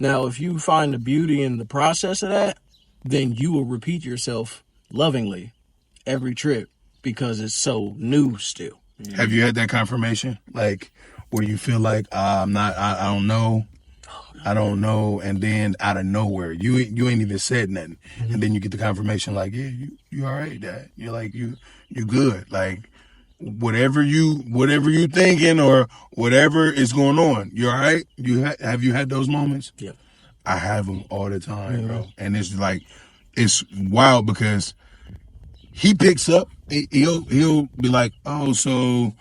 Now, if you find the beauty in the process of that, then you will repeat yourself lovingly every trip because it's so new still. Have you had that confirmation? Like, where you feel like, I don't know, and then out of nowhere, you ain't even said nothing, and then you get the confirmation like, yeah, you all right, Dad. You're like, you good. Like, whatever you thinking or whatever is going on, you all right? Have you had those moments? Yeah, I have them all the time, bro. And it's like, it's wild because he picks up. He'll be like, oh, so,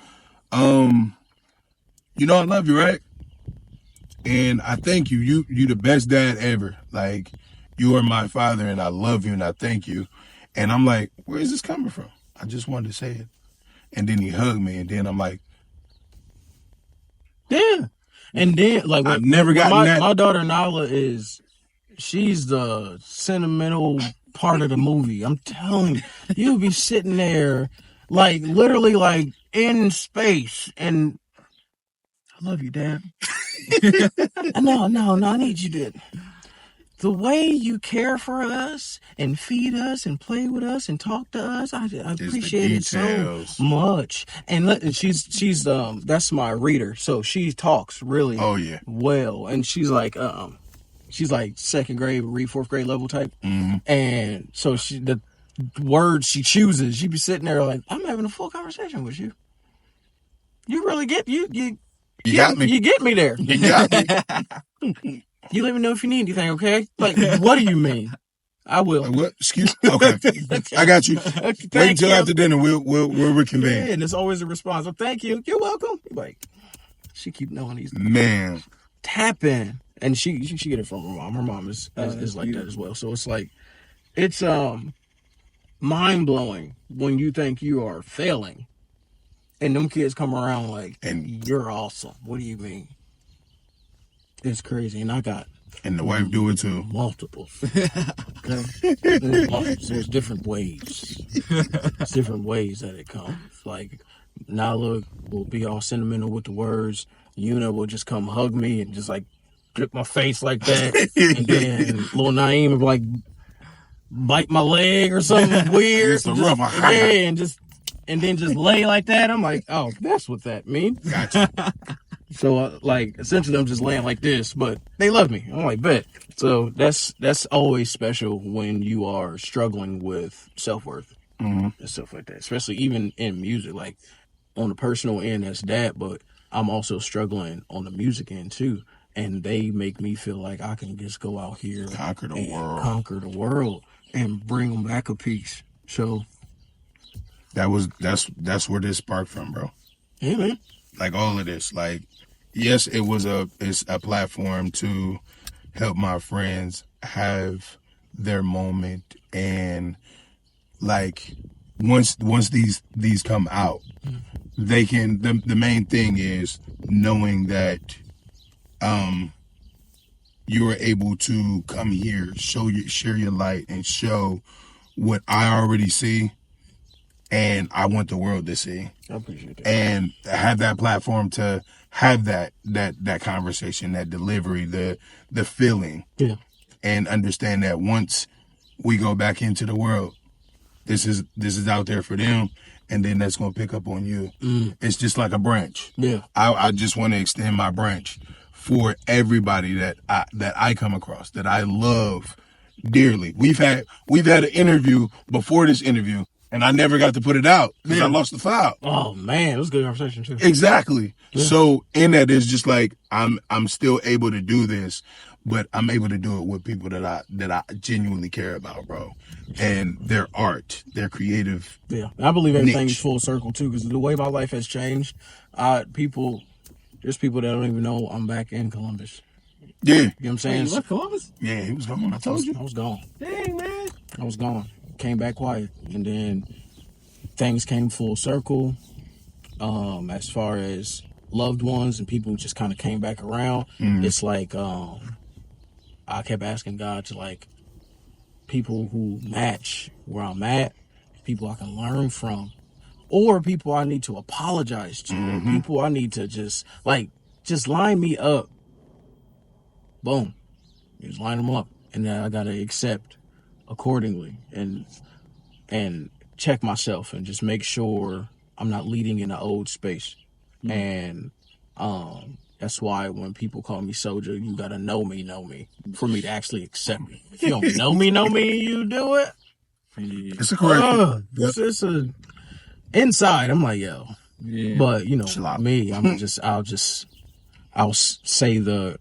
you know I love you, right? And I thank you. You the best dad ever. Like, you are my father, and I love you, and I thank you. And I'm like, where is this coming from? I just wanted to say it. And then he hugged me, and then I'm like, yeah. And then, like, I've never gotten that. My daughter Nala she's the sentimental part of the movie. I'm telling you, you'll be sitting there, like, literally, like, in space, and I love you, Dad. No, I need you to. The way you care for us and feed us and play with us and talk to us, I appreciate it so much. And she's that's my reader, so she talks really well, and she's like second grade, read fourth grade level type, and so the words she chooses, she be sitting there like, I'm having a full conversation with you. You really get you got me. You get me there. You got me. You let me know if you need anything, okay? Like, what do you mean? I will. What? Excuse me? Okay. I got you. Wait until after dinner. We'll reconvene. Yeah, and it's always a response. Well, thank you. You're welcome. Like, she keep knowing these. Man. Tap in. And she get it from her mom. Her mom is like that as well. So it's like, it's mind-blowing when you think you are failing. And them kids come around like, you're awesome. What do you mean? It's crazy. And I got... And the wife do it too. Multiple. Okay? There's different ways. There's different ways that it comes. Like, Nala will be all sentimental with the words. Yuna will just come hug me and just, like, grip my face like that. And then little Naeem will, like, bite my leg or something weird. It's rough. And then just lay like that. I'm like, oh, that's what that means. Gotcha. So, like, essentially, I'm just laying like this, but they love me. I'm like, bet. So that's always special when you are struggling with self-worth and stuff like that. Especially even in music, like on the personal end, that's that. But I'm also struggling on the music end too. And they make me feel like I can just go out here Conquer the and world. conquer the world and bring them back a piece. So that's where this sparked from, bro. yeah, man. Like all of this, like yes, it's a platform to help my friends have their moment, and like once these come out, they can the main thing is knowing that you are able to come here, share your light, and show what I already see, and I want the world to see. I appreciate that. And have that platform to have that conversation, that delivery, the feeling, Yeah. and understand that once we go back into the world, this is out there for them, and then that's gonna pick up on you. It's just like a branch. Yeah. I just want to extend my branch for everybody that I come across, that I love dearly. We've had an interview before this interview, and I never got to put it out because I lost the file. Oh man, it was a good conversation too. Exactly. Yeah. So in that, it's just like I'm still able to do this, but I'm able to do it with people that I genuinely care about, bro, and their art, their creative. Yeah, I believe everything's niche. full circle too, because the way my life has changed, there's people that don't even know I'm back in Columbus. Yeah. You know what I'm saying? You left Columbus? Yeah, he was gone. I told you. I was gone. Dang, man. I was gone. Came back quiet, and then things came full circle. As far as loved ones and people just kind of came back around, it's like I kept asking God to like people who match where I'm at, people I can learn from, or people I need to apologize to, people I need to just line me up. Boom, just line them up, and then I gotta accept accordingly and check myself and just make sure I'm not leading in an old space. And that's why when people call me Soja, you gotta know me for me to actually accept it. If you don't know me, you do it. It's a correction. It's a inside. I'm like, yo. Yeah. But you know, Slop. me, I'll say the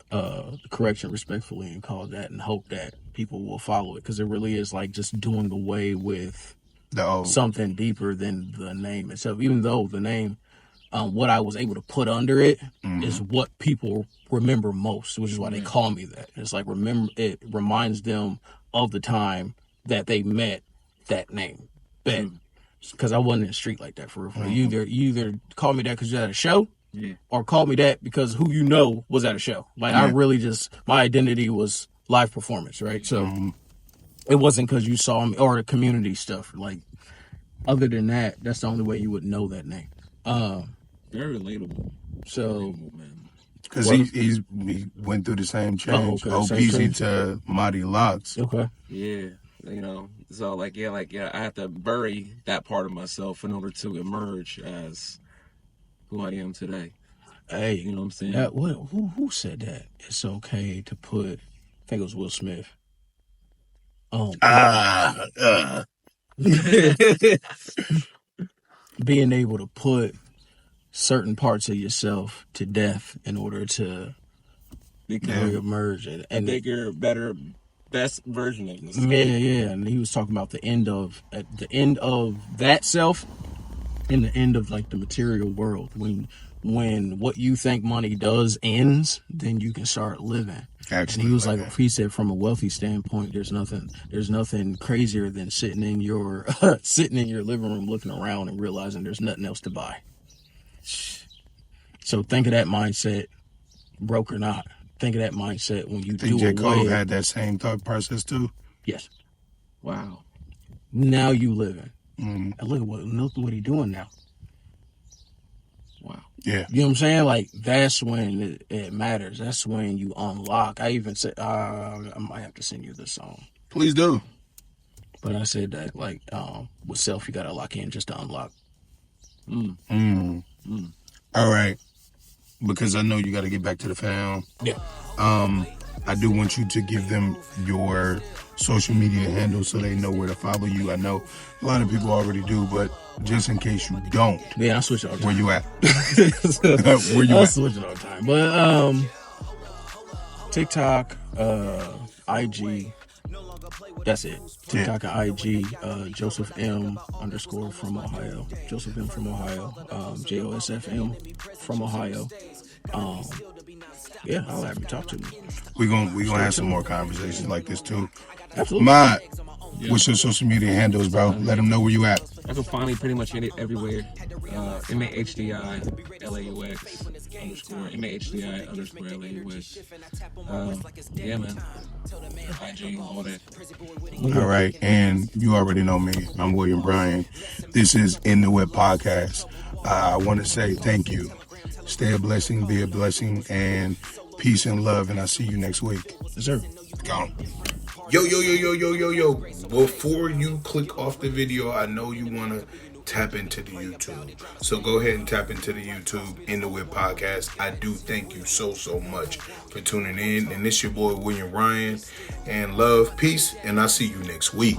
correction respectfully and call that and hope that people will follow it, because it really is like just doing away with something deeper than the name itself. Even though the name, what I was able to put under it is what people remember most, which is why they call me that. It's like it reminds them of the time that they met that name. Because I wasn't in the street like that for real. You either call me that because you're at a show, or call me that because who you know was at a show. Like I really my identity was live performance, right? So it wasn't because you saw me or the community stuff. Like other than that, that's the only way you would know that name. Very relatable. So because he went through the same change. OPZ to Mighty Locks. Okay. Yeah. You know, so like I have to bury that part of myself in order to emerge as who I am today. Hey, you know what I'm saying? Who said that? It's okay to put. I think it was Will Smith. Being able to put certain parts of yourself to death in order to reemerge and bigger, better, best version of yourself. Yeah. And he was talking about the end of that self and the end of like the material world. When what you think money does ends, then you can start living. Actually, and he was like he said, from a wealthy standpoint, there's nothing crazier than sitting in your living room looking around and realizing there's nothing else to buy. So think of that mindset, broke or not. Think of that mindset when you do J. Cole had that same thought process too. Yes. Wow. Now you living. And look what he doing now. Wow. Yeah. You know what I'm saying? Like that's when it matters. That's when you unlock. I even said I might have to send you this song. Please do. But I said that like with self, you gotta lock in just to unlock. All right. Because I know you got to get back to the fam. Yeah. I do want you to give them your social media handles so they know where to follow you. I know a lot of people already do, but just in case you don't, Yeah, I switch it all the where time. you at? Where you at? Switch it all the time. But TikTok, IG, that's it. TikTok and IG, Josfm _ from Ohio. Josfm from Ohio. JOSFM from Ohio. Yeah, I'll have you talk to me. We're gonna have some more conversations like this too. Absolutely. Mod, what's your social media handles, bro? Let them know where you at. I can find me pretty much in it everywhere. MAHDI LAUX _ MAHDI _ LAUX. Yeah, man. IG, all that. All right, and you already know me. I'm William Bryan. This is In the Whip Podcast. I want to say thank you. Stay a blessing, be a blessing, and peace and love. And I'll see you next week. Yes, sir. Go. Yo. Before you click off the video, I know you want to tap into the YouTube. So go ahead and tap into the YouTube In the Whip Podcast. I do thank you so much for tuning in. And this your boy, William Ryan. And love, peace, and I'll see you next week.